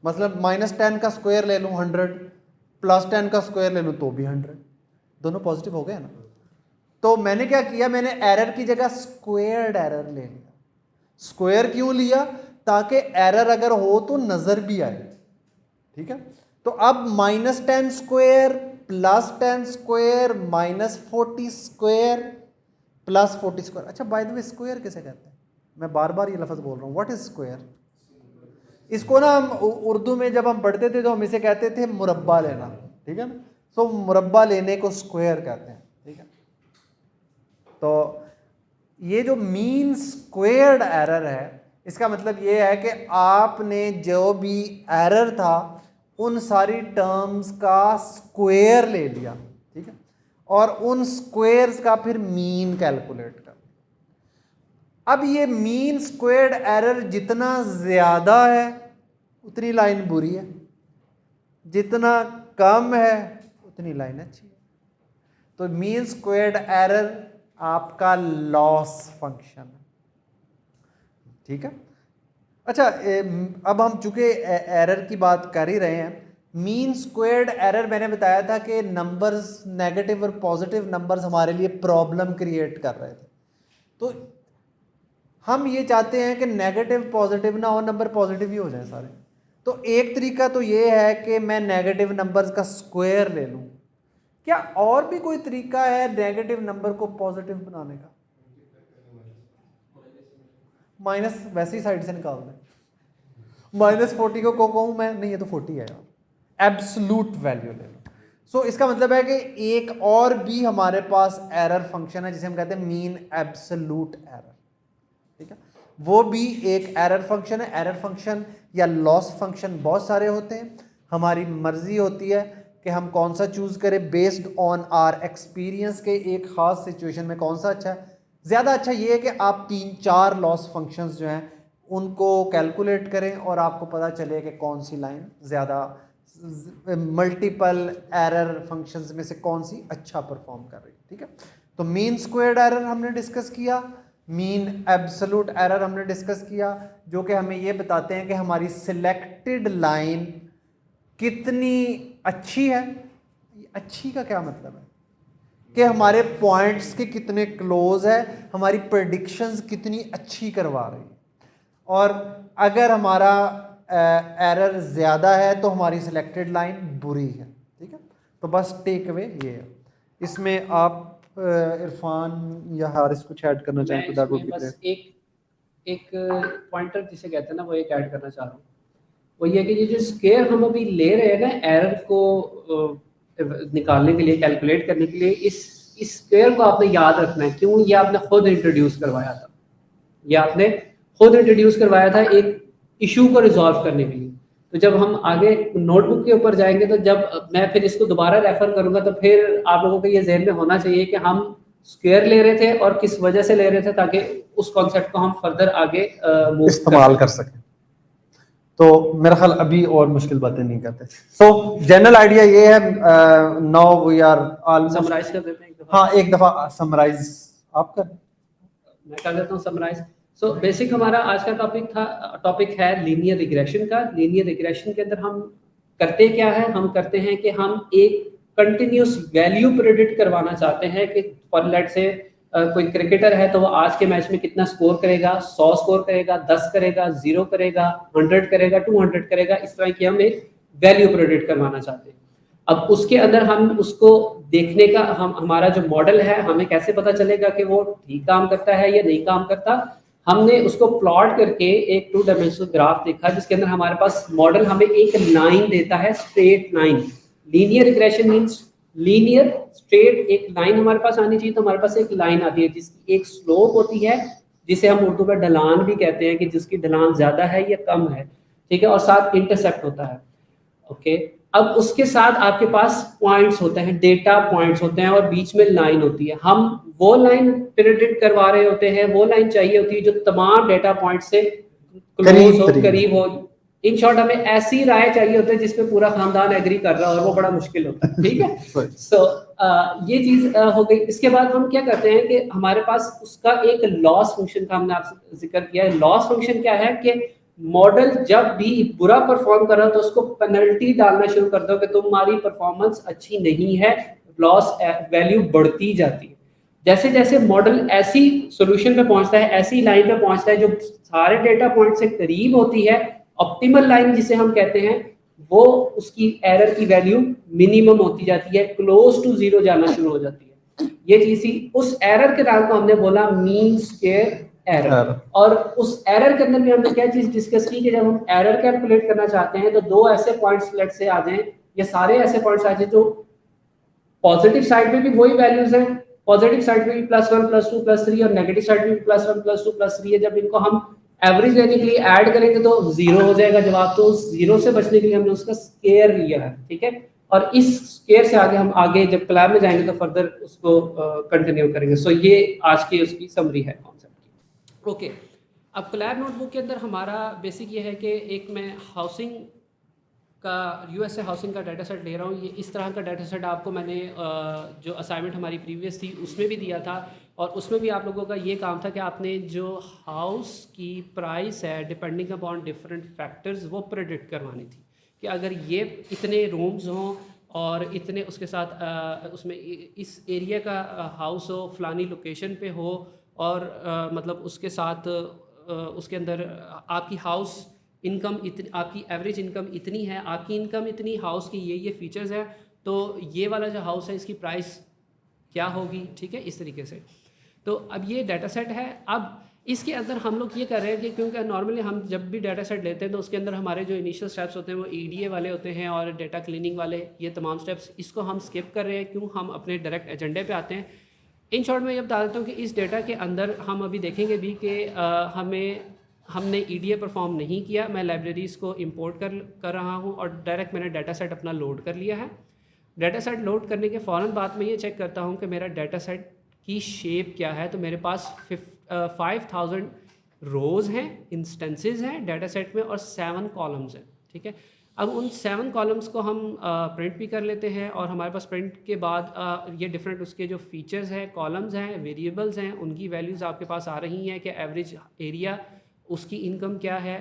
मतलब -10 का स्क्वायर ले लूं 100, +10 का स्क्वायर ले लूं तो भी 100, दोनों पॉजिटिव हो गए ना। तो मैंने क्या किया, मैंने एरर की जगह स्क्वायर्ड एरर ले लिया। स्क्वायर क्यों लिया? ताकि एरर अगर हो तो नजर भी आए। ठीक है, तो अब -10 स्क्वायर +10 स्क्वायर -40 स्क्वायर +40 स्क्वायर। अच्छा, बाय द वे स्क्वायर किसे कहते हैं? मैं बार बार ये लफ्ज़ बोल रहा हूँ, व्हाट इज स्क्वायर? इसको ना हम उर्दू में जब हम पढ़ते थे तो हम इसे कहते थे मुरब्बा लेना। ठीक है ना, सो मुरब्बा लेने को स्क्वायर कहते हैं। ठीक है, तो ये जो मीन स्क्वेयर्ड एरर है, इसका मतलब ये है कि आपने जो भी एरर था उन सारी टर्म्स का स्क्वायर ले लिया। ठीक है, और उन स्क्वायर्स का फिर मीन कैलकुलेट कर। अब ये मीन स्क्वेयर्ड एरर जितना ज़्यादा है उतनी लाइन बुरी है, जितना कम है उतनी लाइन अच्छी है। तो मीन स्क्वेयर्ड एरर आपका लॉस फंक्शन है। ठीक है, अच्छा, अब हम चूंकि एरर की बात कर ही रहे हैं, मीन स्क्वेयर्ड एरर मैंने बताया था कि नंबर्स, नेगेटिव और पॉजिटिव नंबर्स हमारे लिए प्रॉब्लम क्रिएट कर रहे थे। तो हम ये चाहते हैं कि नेगेटिव पॉजिटिव ना हो, नंबर पॉजिटिव ही हो जाए सारे। तो एक तरीका तो ये है कि मैं नेगेटिव नंबर्स का स्क्वायर ले लूँ। क्या और भी कोई तरीका है नेगेटिव नंबर को पॉजिटिव बनाने का? माइनस वैसे ही साइड से निकाल दें, -40 को कहूँ मैं, नहीं ये तो 40 है यार, एब्सोल्यूट वैल्यू ले लो। सो इसका मतलब है कि एक और भी हमारे पास एरर फंक्शन है जिसे हम कहते हैं मीन एब्सोल्यूट एरर। ठीक है, वो भी एक एरर फंक्शन है। एरर फंक्शन या लॉस फंक्शन बहुत सारे होते हैं, हमारी मर्जी होती है कि हम कौन सा चूज़ करें बेस्ड ऑन आर एक्सपीरियंस के एक ख़ास सिचुएशन में कौन सा अच्छा है। ज़्यादा अच्छा ये है कि आप 3-4 लॉस फंक्शंस जो हैं उनको कैलकुलेट करें और आपको पता चले कि कौन सी लाइन ज़्यादा मल्टीपल एरर फंक्शंस में से कौन सी अच्छा परफॉर्म कर रही है। ठीक है, तो मीन स्क्वायर्ड एरर हमने डिस्कस किया, मीन एब्सोल्यूट एरर हमने डिस्कस किया, जो कि हमें ये बताते हैं कि हमारी सिलेक्टेड लाइन कितनी अच्छी है। अच्छी का क्या मतलब है कि हमारे पॉइंट्स के कितने क्लोज है, हमारी प्रेडिक्शंस कितनी अच्छी करवा रही है। और अगर हमारा एरर ज़्यादा है तो हमारी सिलेक्टेड लाइन बुरी है। ठीक है, तो बस टेक अवे ये है। इसमें आप इरफान या हारिस कुछ ऐड करना चाहें तो दैट वुड बी बस ग्रेट। एक पॉइंटर जिसे कहते हैं ना, वो एक ऐड करना चाह रहा हूँ। वो ये कि ये जो स्केयर हम अभी ले रहे हैं ना एरर को निकालने के लिए, कैलकुलेट करने के लिए, इस स्केयर को आपने याद रखना है। क्यों? ये आपने खुद इंट्रोड्यूस करवाया था, ये आपने खुद इंट्रोड्यूस करवाया था एक इशू को रिजॉल्व करने के लिए। तो जब हम आगे नोटबुक के ऊपर जाएंगे तो जब मैं फिर इसको दोबारा रेफर करूंगा तो फिर आप लोगों को ये जहन में होना चाहिए कि हम स्क्वायर ले रहे थे और किस वजह से ले रहे थे, ताकि उस कॉन्सेप्ट को हम फर्दर आगे इस्तेमाल कर सकें। तो मेरा ख्याल अभी और मुश्किल बातें नहीं करते। सो जनरल आइडिया ये है, now we are almost summarize कर देते हैं एक दफा। हाँ, एक दफा समराइज आप कर। मैं कर देता हूँ समराइज। सो बेसिक हमारा आज का टॉपिक है लीनियर रिग्रेशन का। लीनियर रिग्रेशन के अंदर हम करते क्या है? हम करते हैं कि हम एक कंटिन्यूस वैल्यू प्रेडिक्ट करवाना चाहते हैं कि फॉर लेट से कोई क्रिकेटर है तो वो आज के मैच में कितना स्कोर करेगा, 100 स्कोर करेगा, 10 करेगा, 0 करेगा, 100 करेगा, 200 करेगा। इस तरह की हम एक वैल्यू प्रेडिक्ट करवाना चाहते हैं। अब उसके अंदर हम उसको देखने का हमारा जो मॉडल है, हमें कैसे पता चलेगा कि वो ठीक काम करता है या नहीं काम करता? हमने उसको प्लॉट करके एक 2 डायमेंशनल ग्राफ देखा जिसके अंदर हमारे पास मॉडल हमें एक लाइन देता है, straight line. Linear regression means linear straight एक लाइन हमारे पास आनी चाहिए। तो हमारे पास एक लाइन आती है जिसकी एक स्लोप होती है, जिसे हम उर्दू में ढलान भी कहते हैं, कि जिसकी ढलान ज्यादा है या कम है। ठीक है, और साथ इंटरसेप्ट होता है। ओके, अब उसके साथ आपके पास पॉइंट्स होते हैं, डेटा पॉइंट्स होते हैं, और बीच में लाइन होती है। हम वो लाइन प्रेडिक्ट करवा रहे होते हैं, वो लाइन चाहिए होती है जो तमाम डेटा पॉइंट से क्लोज हो, करीब हो। इन शॉर्ट हमें ऐसी राय चाहिए होती है जिसपे पूरा खानदान एग्री कर रहा है, और वो बड़ा मुश्किल होता है। ठीक है, सो ये चीज हो गई। इसके बाद हम क्या करते हैं कि हमारे पास उसका एक लॉस फंक्शन का हमने आपसे जिक्र किया है। लॉस फंक्शन क्या है कि मॉडल जब भी बुरा परफॉर्म कर रहा है तो उसको पेनल्टी डालना शुरू कर दो कि तुम्हारी परफॉर्मेंस अच्छी नहीं है, लॉस वैल्यू बढ़ती जाती है। जैसे जैसे मॉडल ऐसी सॉल्यूशन पे पहुंचता है, ऐसी लाइन पे पहुंचता है जो सारे डेटा पॉइंट से करीब होती है, ऑप्टिमल लाइन जिसे हम कहते हैं, वो उसकी एरर की वैल्यू मिनिमम होती जाती है, क्लोज टू 0 जाना शुरू हो जाती है। ये चीज थी। उस एरर के नाम को हमने बोला मीन स्क्वायर एरर। और उस एरर के अंदर भी हमने क्या चीज डिस्कस की कि जब हम एरर कैलकुलेट करना चाहते हैं तो दो ऐसे पॉइंट्स लेट से आ जाएं, ये सारे ऐसे पॉइंट्स आ जाए जो पॉजिटिव साइड पे भी वही वैल्यूज हैं, पॉजिटिव साइड पे भी +1 +2 +3, और नेगेटिव साइड पे भी +1 +2 +3 है। जब इनको हम एवरेज लेने के लिए ऐड करेंगे तो 0 हो जाएगा जवाब। तो 0 से बचने के लिए हमने उसका स्केयर लिया है। ठीक है, और इस स्केयर से आगे हम आगे जब क्लास में जाएंगे तो फर्दर उसको कंटिन्यू करेंगे। सो ये आज की उसकी समरी है कॉन्सेप्ट की। ओके, अब क्लैब नोटबुक के अंदर हमारा बेसिक ये है कि एक मैं हाउसिंग का यूएसए हाउसिंग का डाटा सेट ले रहा हूँ। ये इस तरह का डाटा सेट आपको मैंने जो असाइनमेंट हमारी प्रीवियस थी उसमें भी दिया था, और उसमें भी आप लोगों का ये काम था कि आपने जो हाउस की प्राइस है डिपेंडिंग अपॉन डिफरेंट फैक्टर्स वो प्रेडिक्ट करवानी थी, कि अगर ये इतने रूम्स हों और इतने उसके साथ उसमें इस एरिया का हाउस हो, फलानी लोकेशन पे हो, और मतलब उसके साथ उसके अंदर आपकी हाउस इनकम इतनी, आपकी एवरेज इनकम इतनी है, आपकी इनकम इतनी, हाउस की ये फीचर्स हैं, तो ये वाला जो हाउस है इसकी प्राइस क्या होगी। ठीक है, इस तरीके से। तो अब ये डाटा सेट है। अब इसके अंदर हम लोग ये कर रहे हैं कि क्योंकि नॉर्मली हम जब भी डाटा सेट लेते हैं तो उसके अंदर हमारे जो इनिशियल स्टेप्स होते हैं वो EDA वाले होते हैं और डेटा क्लीनिंग वाले, ये तमाम स्टेप्स, इसको हम स्किप कर रहे हैं। क्यों? हम अपने डायरेक्ट एजेंडे पे आते हैं। इन शॉर्ट में ये बता देता हूँ कि इस डेटा के अंदर हम अभी देखेंगे भी कि हमने EDA परफॉर्म नहीं किया। मैं लाइब्रेरीज़ को इंपोर्ट कर रहा हूँ और डायरेक्ट मैंने डाटा सेट अपना लोड कर लिया है। डाटा सेट लोड करने के फ़ौरन बाद मैं ये चेक करता हूँ कि मेरा डाटा सेट की शेप क्या है। तो मेरे पास 5000 रोज़ हैं, इंस्टेंसेस हैं डाटा सेट में और 7 कॉलम्स हैं, ठीक है। अब उन 7 कॉलम्स को हम प्रिंट भी कर लेते हैं और हमारे पास प्रिंट के बाद ये डिफरेंट उसके जो फीचर्स हैं, कॉलम्स हैं, वेरिएबल्स हैं, उनकी वैल्यूज़ आपके पास आ रही हैं कि एवरेज एरिया, उसकी इनकम क्या है,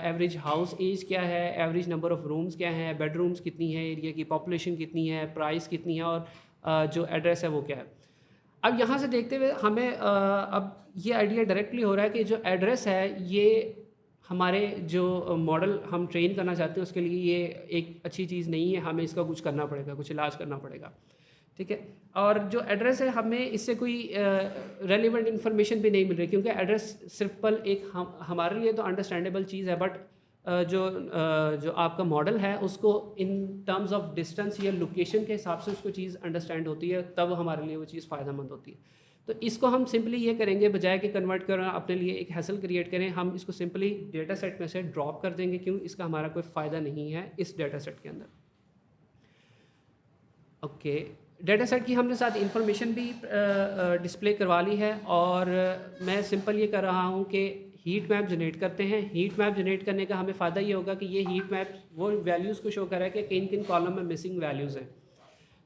एवरेज हाउस एज क्या है, एवरेज नंबर ऑफ़ रूम्स क्या है, बेडरूम्स कितनी है, एरिया की पॉपुलेशन कितनी है, प्राइस कितनी है और जो एड्रेस है वो क्या है। अब यहाँ से देखते हुए हमें अब ये आइडिया डायरेक्टली हो रहा है कि जो एड्रेस है ये हमारे जो मॉडल हम ट्रेन करना चाहते हैं उसके लिए ये एक अच्छी चीज़ नहीं है, हमें इसका कुछ करना पड़ेगा, कुछ इलाज करना पड़ेगा, ठीक है। और जो एड्रेस है हमें इससे कोई रेलिवेंट इन्फॉर्मेशन भी नहीं मिल रही, क्योंकि एड्रेस सिर्फ पल एक हमारे लिए तो अंडरस्टैंडेबल चीज़ है, बट जो आपका मॉडल है उसको इन टर्म्स ऑफ डिस्टेंस या लोकेशन के हिसाब से उसको चीज़ अंडरस्टैंड होती है, तब हमारे लिए वो चीज़ फ़ायदेमंद होती है। तो इसको हम सिंपली ये करेंगे, बजाय कि कन्वर्ट करें अपने लिए एक हैसल क्रिएट करें, हम इसको सिंपली डेटा सेट में से ड्रॉप कर देंगे, क्यों, इसका हमारा कोई फ़ायदा नहीं है इस डेटा सेट के अंदर। ओके, डेटा सेट की हमने साथ इंफॉर्मेशन भी डिस्प्ले करवा ली है और मैं सिंपल ये कर रहा हूँ कि हीट मैप जनरेट करते हैं। हीट मैप जनरेट करने का हमें फ़ायदा ये होगा कि ये हीट मैप वो वैल्यूज़ को शो कर रहा है कि किन किन कॉलम में मिसिंग वैल्यूज़ हैं।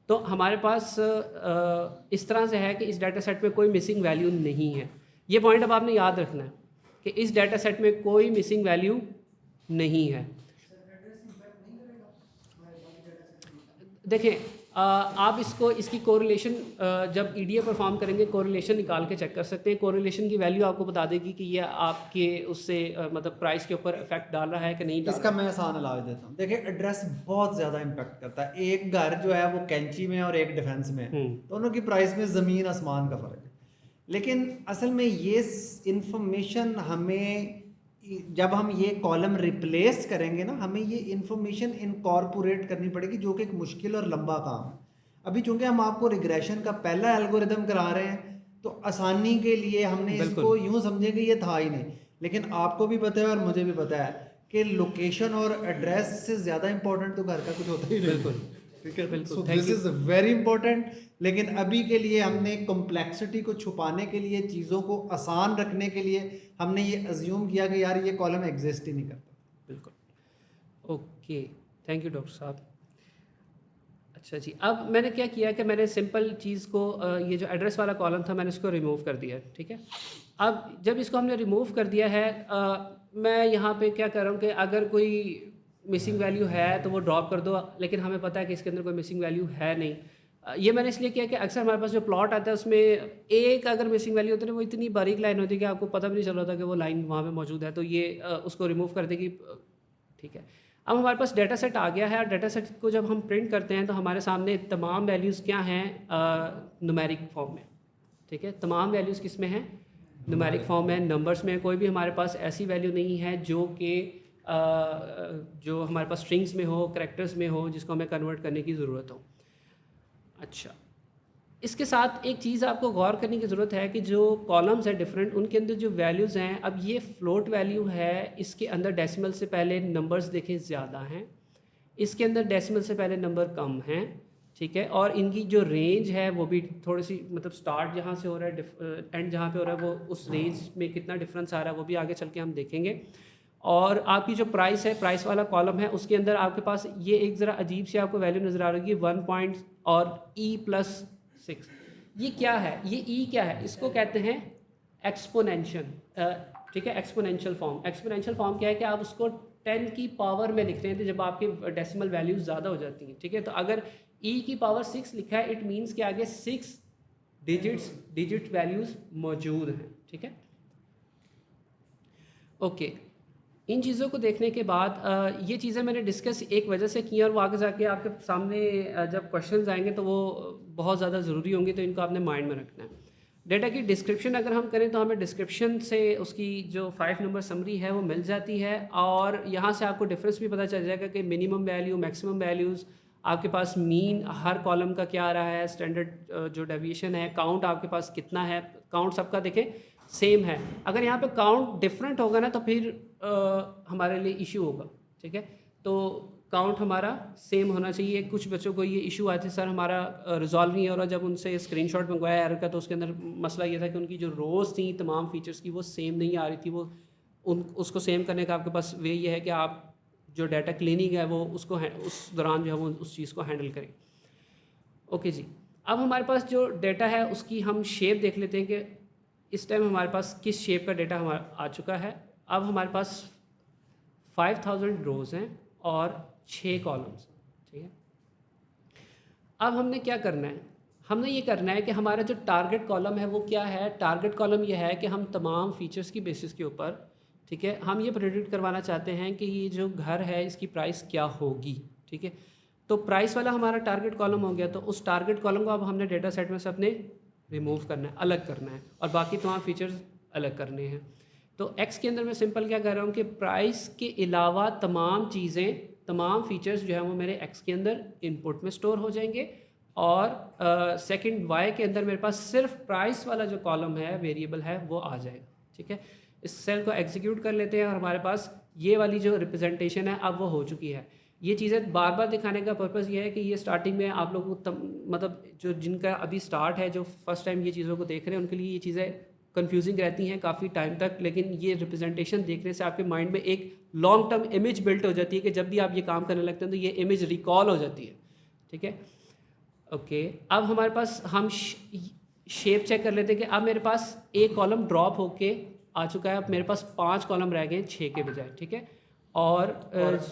तो हमारे पास इस तरह से है कि इस डाटा सेट में कोई मिसिंग वैल्यू नहीं है। ये पॉइंट अब आपने याद रखना है कि इस डाटा सेट में कोई मिसिंग वैल्यू नहीं है। देखें, आप इसकी कोरिलेशन जब ईडीए परफॉर्म करेंगे कोरिलेशन निकाल के चेक कर सकते हैं। कोरिलेशन की वैल्यू आपको बता देगी कि ये आपके उससे मतलब प्राइस के ऊपर इफेक्ट डाल रहा है कि नहीं डाल इसका रहा है। मैं आसान इलाज देता हूँ। देखिए, एड्रेस बहुत ज़्यादा इम्पेक्ट करता है। एक घर जो है वो कैंची में और एक डिफेंस में है, दोनों की प्राइस में ज़मीन आसमान का फ़र्क है। लेकिन असल में ये इंफॉर्मेशन हमें, जब हम ये कॉलम रिप्लेस करेंगे ना, हमें ये इंफॉर्मेशन इनकॉर्पोरेट करनी पड़ेगी, जो कि एक मुश्किल और लंबा काम है। अभी चूंकि हम आपको रिग्रेशन का पहला एल्गोरिदम करा रहे हैं, तो आसानी के लिए हमने इसको यूं समझे कि ये था ही नहीं। लेकिन आपको भी पता है और मुझे भी पता है कि लोकेशन और एड्रेस से ज़्यादा इंपॉर्टेंट तो घर का कुछ होता ही नहीं। बिल्कुल, ठीक है, बिल्कुल, सो thank this is very important. लेकिन अभी के लिए हमने कॉम्प्लेक्सिटी को छुपाने के लिए, चीज़ों को आसान रखने के लिए, हमने ये अज्यूम किया कि यार ये कॉलम एग्जिस्ट ही नहीं करता। बिल्कुल, ओके, थैंक यू डॉक्टर साहब। अच्छा जी, अब मैंने क्या किया कि मैंने सिंपल चीज़ को ये जो एड्रेस वाला कॉलम था मैंने इसको रिमूव कर दिया, ठीक है। अब जब इसको हमने रिमूव कर दिया है, मैं यहाँ पे क्या कर रहा हूँ कि अगर कोई मिसिंग वैल्यू है तो वो ड्रॉप कर दो, लेकिन हमें पता है कि इसके अंदर कोई मिसिंग वैल्यू है नहीं। ये मैंने इसलिए किया कि अक्सर हमारे पास जो प्लॉट आता है उसमें एक अगर मिसिंग वैल्यू होती है, वो इतनी बारीक लाइन होती है कि आपको पता भी नहीं चल रहा था कि वो लाइन वहाँ पे मौजूद है, तो ये उसको रिमूव कर देगी, ठीक है। अब हमारे पास डाटा सेट आ गया है और डाटा सेट को जब हम प्रिंट करते हैं तो हमारे सामने तमाम वैल्यूज़ क्या हैं, न्यूमेरिक फॉर्म में, ठीक है। तमाम वैल्यूज़ किस में हैं, न्यूमेरिक फॉर्म में, नंबर्स में। कोई भी हमारे पास ऐसी वैल्यू नहीं है जो कि जो हमारे पास स्ट्रिंग्स में हो, करैक्टर्स में हो, जिसको हमें कन्वर्ट करने की ज़रूरत हो। अच्छा, इसके साथ एक चीज़ आपको गौर करने की ज़रूरत है कि जो कॉलम्स हैं डिफरेंट, उनके अंदर जो वैल्यूज़ हैं, अब ये फ्लोट वैल्यू है, इसके अंदर डेसिमल से पहले नंबर्स देखें ज़्यादा हैं, इसके अंदर डेसिमल से पहले नंबर कम हैं, ठीक है। और इनकी जो रेंज है वो भी थोड़ी सी, मतलब स्टार्ट जहाँ से हो रहा है एंड जहाँ पे हो रहा है, वो उस रेंज में कितना डिफरेंस आ रहा है वो भी आगे चल के हम देखेंगे। और आपकी जो प्राइस है, प्राइस वाला कॉलम है, उसके अंदर आपके पास ये एक ज़रा अजीब सी आपको वैल्यू नज़र आ रही है, 1 पॉइंट और E+6। ये क्या है, ये E क्या है, इसको कहते हैं एक्सपोनेंशियल, ठीक है, एक्सपोनेंशियल फॉर्म। एक्सपोनेंशियल फॉर्म क्या है कि आप उसको 10 की पावर में लिखते हैं, तो जब आपके डेसिमल वैल्यूज ज़्यादा हो जाती हैं, ठीक है। तो अगर E की पावर 6 लिखा है, इट मीन्स कि आगे 6 डिजिट वैल्यूज़ मौजूद हैं, ठीक है। ओके, इन चीज़ों को देखने के बाद ये चीज़ें मैंने डिस्कस एक वजह से की और वो आगे जाके आपके सामने जब क्वेश्चंस आएंगे तो वो बहुत ज़्यादा ज़रूरी होंगे, तो इनको आपने माइंड में रखना है। डेटा की डिस्क्रिप्शन अगर हम करें तो हमें डिस्क्रिप्शन से उसकी जो 5 नंबर समरी है वो मिल जाती है, और यहाँ से आपको डिफरेंस भी पता चल जाएगा कि मिनिमम वैल्यू, मैक्सिमम वैल्यूज़, आपके पास मीन हर कॉलम का क्या आ रहा है, स्टैंडर्ड जो डेविएशन है, काउंट आपके पास कितना है, काउंट सबका देखें सेम है। अगर यहाँ पे काउंट डिफरेंट होगा ना तो फिर हमारे लिए इशू होगा, ठीक है। तो काउंट हमारा सेम होना चाहिए। कुछ बच्चों को ये इशू आए थे, सर हमारा रिजॉल्व नहीं हो रहा, जब उनसे स्क्रीनशॉट मंगवाया एरर का तो उसके अंदर मसला ये था कि उनकी जो रोज़ थी तमाम फीचर्स की वो सेम नहीं आ रही थी। वो उसको सेम करने का आपके पास वे ये है कि आप जो डाटा क्लीनिंग है वो उसको उस दौरान जो है वो उस चीज़ को हैंडल करें। ओके जी, अब हमारे पास जो डाटा है उसकी हम शेप देख लेते हैं कि इस टाइम हमारे पास किस शेप का डाटा हमारा आ चुका है। अब हमारे पास 5000 रोज़ हैं और 6 कॉलम्स, ठीक है। अब हमने क्या करना है, हमने ये करना है कि हमारा जो टारगेट कॉलम है वो क्या है। टारगेट कॉलम ये है कि हम तमाम फीचर्स की बेसिस के ऊपर, ठीक है, हम ये प्रेडिक्ट करवाना चाहते हैं कि ये जो घर है इसकी प्राइस क्या होगी, ठीक है। तो प्राइस वाला हमारा टारगेट कॉलम हो गया, तो उस टारगेट कॉलम को अब हमने डेटा सेट में से अपने रिमूव करना है, अलग करना है, और बाकी तमाम फीचर्स अलग करने हैं। तो एक्स के अंदर मैं सिंपल क्या कर रहा हूँ कि प्राइस के अलावा तमाम चीज़ें, तमाम फीचर्स जो है वो मेरे एक्स के अंदर इनपुट में स्टोर हो जाएंगे, और सेकंड वाई के अंदर मेरे पास सिर्फ प्राइस वाला जो कॉलम है वेरिएबल है वो आ जाएगा, ठीक है। इस सेल को एग्जीक्यूट कर लेते हैं और हमारे पास ये वाली जो रिप्रेजेंटेशन है अब वो हो चुकी है। ये चीज़ें बार बार दिखाने का पर्पज़ ये है कि ये स्टार्टिंग में आप लोगों को मतलब जो जिनका अभी स्टार्ट है, जो फर्स्ट टाइम ये चीज़ों को देख रहे हैं, उनके लिए ये चीज़ें कंफ्यूजिंग रहती हैं काफ़ी टाइम तक, लेकिन ये रिप्रेजेंटेशन देखने से आपके माइंड में एक लॉन्ग टर्म इमेज बिल्ट हो जाती है कि जब भी आप ये काम करने लगते हैं तो ये इमेज रिकॉल हो जाती है, ठीक है। ओके, अब हमारे पास हम शेप चेक कर लेते हैं कि अब मेरे पास एक कॉलम ड्रॉप होके आ चुका है, अब मेरे पास 5 कॉलम रह गए 6 के बजाय, ठीक है। और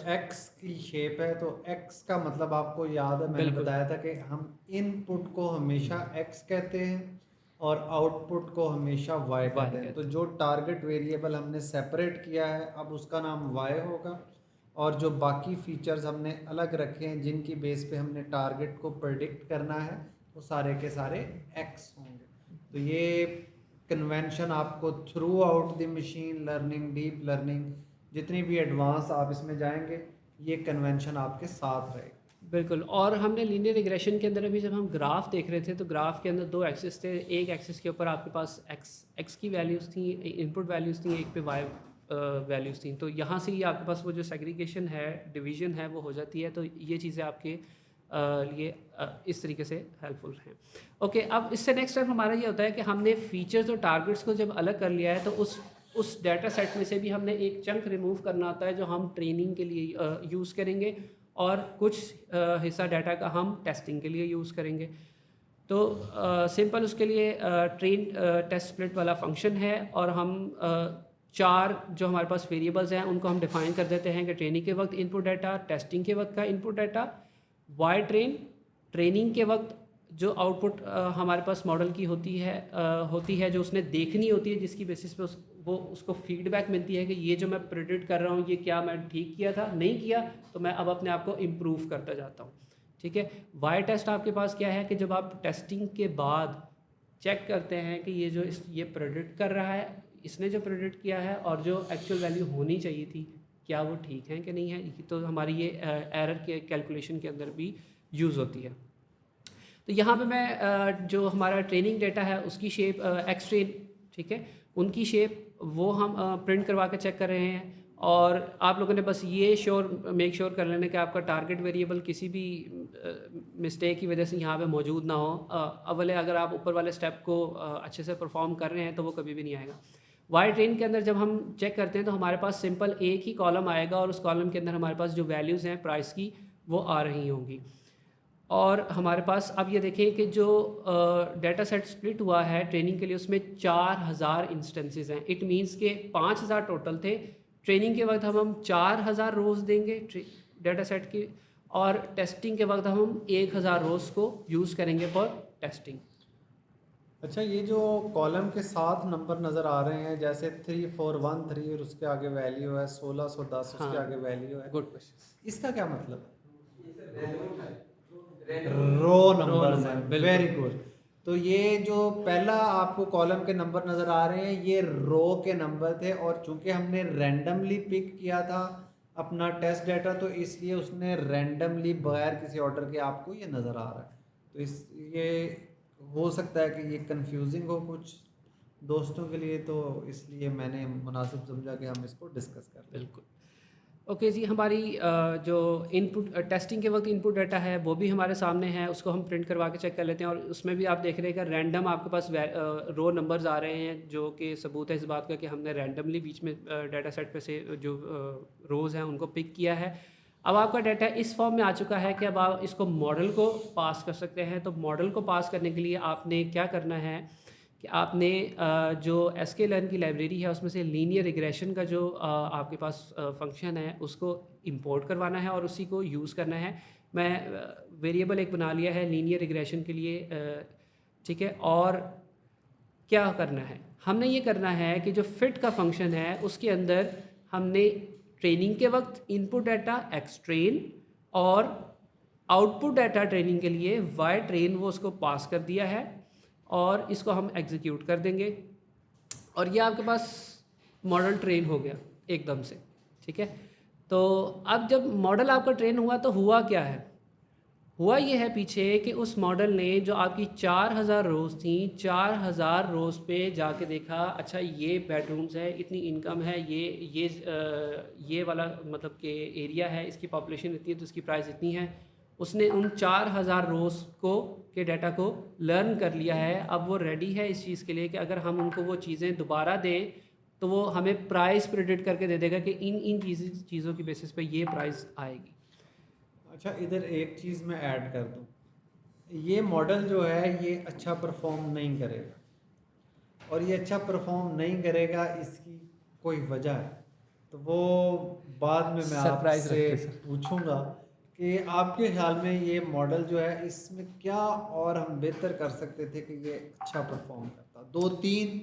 एक्स की शेप है, तो एक्स का मतलब आपको याद है मैंने बताया था कि हम इनपुट को हमेशा एक्स कहते हैं और आउटपुट को हमेशा वाई कहते हैं। तो जो टारगेट वेरिएबल हमने सेपरेट किया है अब उसका नाम वाई होगा, और जो बाकी फीचर्स हमने अलग रखे हैं जिनकी बेस पे हमने टारगेट को प्रेडिक्ट करना है वो सारे के सारे एक्स होंगे। तो ये कन्वेंशन आपको through out the machine learning, deep learning, जितनी भी एडवांस आप इसमें जाएंगे ये कन्वेंशन आपके साथ रहेगी। बिल्कुल। और हमने लीनियर रिग्रेशन के अंदर अभी जब हम ग्राफ देख रहे थे तो ग्राफ के अंदर 2 एक्सिस थे। एक एक्सिस के ऊपर आपके पास एक्स की वैल्यूज़ थी, इनपुट वैल्यूज़ थी, एक पे वाई वैल्यूज़ थी। तो यहाँ से ये आपके पास वो जो सेग्रीगेशन है, डिवीज़न है, वो हो जाती है। तो ये चीज़ें आपके लिए इस तरीके से हेल्पफुल हैं। ओके, अब इससे नेक्स्ट स्टेप हमारा ये होता है कि हमने फीचर्स और टारगेट्स को जब अलग कर लिया है तो उस डाटा सेट में से भी हमने एक चंक रिमूव करना होता है जो हम ट्रेनिंग के लिए यूज़ करेंगे, और कुछ हिस्सा डाटा का हम टेस्टिंग के लिए यूज़ करेंगे। तो सिंपल उसके लिए ट्रेन टेस्ट स्प्लिट वाला फंक्शन है, और हम 4 जो हमारे पास वेरिएबल्स हैं उनको हम डिफाइन कर देते हैं कि ट्रेनिंग के वक्त इनपुट डाटा, टेस्टिंग के वक्त का इनपुट डाटा, वाई ट्रेनिंग के वक्त जो आउटपुट हमारे पास मॉडल की होती है जो उसने देखनी होती है, जिसकी बेसिस पे वो उसको फीडबैक मिलती है कि ये जो मैं प्रेडिक्ट कर रहा हूँ ये क्या मैं ठीक किया था, नहीं किया, तो मैं अब अपने आप को इम्प्रूव करता जाता हूँ, ठीक है। वाई टेस्ट आपके पास क्या है कि जब आप टेस्टिंग के बाद चेक करते हैं कि ये जो ये प्रेडिक्ट कर रहा है, इसने जो प्रेडिक्ट किया है और जो एक्चुअल वैल्यू होनी चाहिए थी क्या वो ठीक है कि नहीं है, तो हमारी ये एरर के कैलकुलेशन के अंदर भी यूज़ होती है। तो यहाँ पे मैं जो हमारा ट्रेनिंग डेटा है उसकी शेप एक्स ट्रेन, ठीक है, उनकी शेप वो हम प्रिंट करवा के चेक कर रहे हैं, और आप लोगों ने बस ये मेक श्योर कर लेना कि आपका टारगेट वेरिएबल किसी भी मिस्टेक की वजह से यहाँ पे मौजूद ना हो। अवले अगर आप ऊपर वाले स्टेप को अच्छे से परफॉर्म कर रहे हैं तो वो कभी भी नहीं आएगा। वाई ट्रेन के अंदर जब हम चेक करते हैं तो हमारे पास सिंपल एक ही कॉलम आएगा, और उस कॉलम के अंदर हमारे पास जो वैल्यूज़ हैं प्राइस की वो आ रही होंगी। और हमारे पास अब ये देखें कि जो डाटा सेट स्प्लिट हुआ है ट्रेनिंग के लिए उसमें 4000 इंस्टेंसेस हैं। इट मींस के 5000 टोटल थे। ट्रेनिंग के वक्त हम 4000 रोज़ देंगे डाटा सेट की, और टेस्टिंग के वक्त हम 1000 रोज़ को यूज़ करेंगे फॉर टेस्टिंग। अच्छा, ये जो कॉलम के 7 नंबर नज़र आ रहे हैं, जैसे 3413 और उसके आगे वैल्यू है 1610, उसके आगे वैल्यू है, गुड क्वेश्चन। इसका क्या मतलब है? रो नंबर है, वेरी गुड। तो ये जो पहला आपको कॉलम के नंबर नज़र आ रहे हैं ये रो के नंबर थे, और चूंकि हमने रैंडमली पिक किया था अपना टेस्ट डाटा तो इसलिए उसने रैंडमली बगैर किसी ऑर्डर के आपको ये नज़र आ रहा है। तो ये हो सकता है कि ये कंफ्यूजिंग हो कुछ दोस्तों के लिए, तो इसलिए मैंने मुनासिब समझा कि हम इसको डिस्कस कर लें। बिल्कुल। ओके जी, हमारी जो इनपुट टेस्टिंग के वक्त इनपुट डाटा है वो भी हमारे सामने है, उसको हम प्रिंट करवा के चेक कर लेते हैं। और उसमें भी आप देख रहे हैं कि रैंडम आपके पास रो नंबर्स आ रहे हैं, जो कि सबूत है इस बात का कि हमने रैंडमली बीच में डाटा सेट पे से जो रोज़ हैं उनको पिक किया है। अब आपका डाटा इस फॉर्म में आ चुका है कि अब आप इसको मॉडल को पास कर सकते हैं। तो मॉडल को पास करने के लिए आपने क्या करना है कि आपने जो sklearn की लाइब्रेरी है उसमें से लीनियर रिग्रेशन का जो आपके पास फंक्शन है उसको इंपोर्ट करवाना है और उसी को यूज़ करना है। मैं वेरिएबल एक बना लिया है लीनियर रिग्रेशन के लिए, ठीक है। और क्या करना है, हमने ये करना है कि जो फिट का फंक्शन है उसके अंदर हमने ट्रेनिंग के वक्त इनपुट डाटा xtrain और आउटपुट डाटा ट्रेनिंग के लिए ytrain वो उसको पास कर दिया है और इसको हम एग्जीक्यूट कर देंगे और ये आपके पास मॉडल ट्रेन हो गया एकदम से, ठीक है। तो अब जब मॉडल आपका ट्रेन हुआ तो हुआ क्या है, हुआ ये है पीछे कि उस मॉडल ने जो आपकी 4000 रोज़ थी, 4000 रोज़ पे जाके देखा, अच्छा ये बेडरूम्स है, इतनी इनकम है, ये वाला मतलब कि एरिया है, इसकी पॉपुलेशन इतनी है तो इसकी प्राइस इतनी है। उसने उन 4000 रोज़ के डाटा को लर्न कर लिया है। अब वो रेडी है इस चीज़ के लिए कि अगर हम उनको वो चीज़ें दोबारा दें तो वो हमें प्राइस प्रेडिक्ट करके दे देगा कि इन चीज़ों की बेसिस पे ये प्राइस आएगी। अच्छा, इधर एक चीज़ मैं ऐड कर दूं, ये मॉडल जो है ये अच्छा परफॉर्म नहीं करेगा और ये अच्छा परफॉर्म नहीं करेगा, इसकी कोई वजह है तो वो बाद में मैं आपसे पूछूंगा कि आपके ख्याल में ये मॉडल जो है इसमें क्या और हम बेहतर कर सकते थे कि ये अच्छा परफॉर्म करता। 2-3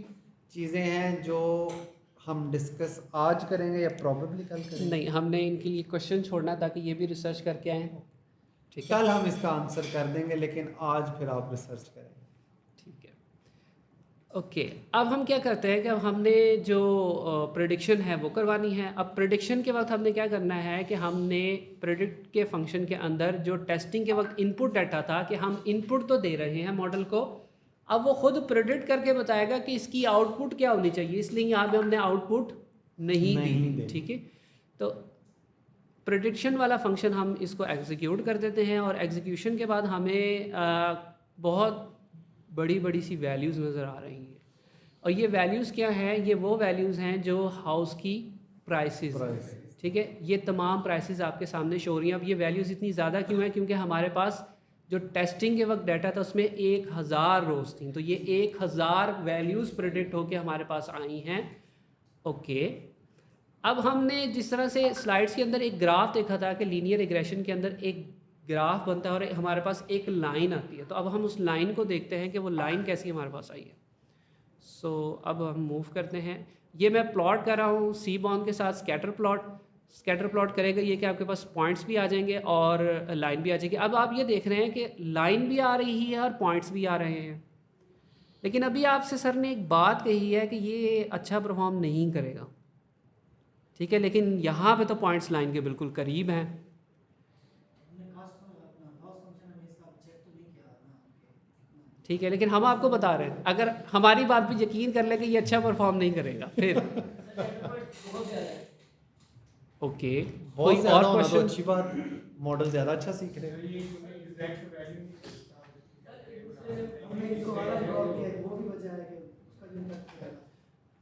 चीज़ें हैं जो हम डिस्कस आज करेंगे या प्रॉबेबली कल करेंगे? नहीं, हमने इनके लिए क्वेश्चन छोड़ना ताकि ये भी रिसर्च करके आएँ, ठीक है। कल हम इसका आंसर कर देंगे लेकिन आज फिर आप रिसर्च करेंगे, ठीक है। ओके, अब हम क्या करते हैं कि अब हमने जो प्रेडिक्शन है वो करवानी है। अब प्रेडिक्शन के वक्त हमने क्या करना है कि हमने प्रेडिक्ट के फंक्शन के अंदर जो टेस्टिंग के वक्त इनपुट डाटा था कि हम इनपुट तो दे रहे हैं मॉडल को, अब वो खुद प्रेडिक्ट करके बताएगा कि इसकी आउटपुट क्या होनी चाहिए, इसलिए यहाँ पे हमने आउटपुट नहीं दी, ठीक है। तो प्रेडिक्शन वाला फंक्शन हम इसको एग्जीक्यूट कर देते हैं और एग्जीक्यूशन के बाद हमें बहुत बड़ी बड़ी सी वैल्यूज़ नज़र आ रही हैं और ये वैल्यूज़ क्या हैं, ये वो वैल्यूज़ हैं जो हाउस की प्राइसेस, ठीक है। ये तमाम प्राइसेस आपके सामने शो हो रही हैं। अब ये वैल्यूज़ इतनी ज़्यादा क्यों हैं, क्योंकि हमारे पास जो टेस्टिंग के वक्त डाटा था उसमें 1000 रोज़ थी, तो ये 1000 वैल्यूज़ प्रेडिक्ट होके हमारे पास आई हैं। ओके, अब हमने जिस तरह से स्लाइड्स के अंदर एक ग्राफ देखा था कि लीनियर रिग्रेशन के अंदर एक ग्राफ बनता है और हमारे पास एक लाइन आती है, तो अब हम उस लाइन को देखते हैं कि वो लाइन कैसी हमारे पास आई है। सो अब हम मूव करते हैं। ये मैं प्लॉट कर रहा हूँ सीबॉर्न के साथ स्कैटर प्लॉट करेगा ये कि आपके पास पॉइंट्स भी आ जाएंगे और लाइन भी आ जाएगी। अब आप ये देख रहे हैं कि लाइन भी आ रही है और पॉइंट्स भी आ रहे हैं, लेकिन अभी आपसे सर ने एक बात कही है कि ये अच्छा परफॉर्म नहीं करेगा, ठीक है, लेकिन यहाँ पे तो पॉइंट्स लाइन के बिल्कुल करीब हैं। ठीक है, लेकिन हम आपको बता रहे हैं अगर हमारी बात पे यकीन कर ले कि ये अच्छा परफॉर्म नहीं करेगा फिर ओके, कोई और क्वेश्चन? अच्छी बात, मॉडल ज़्यादा अच्छा सीख रहे हैं।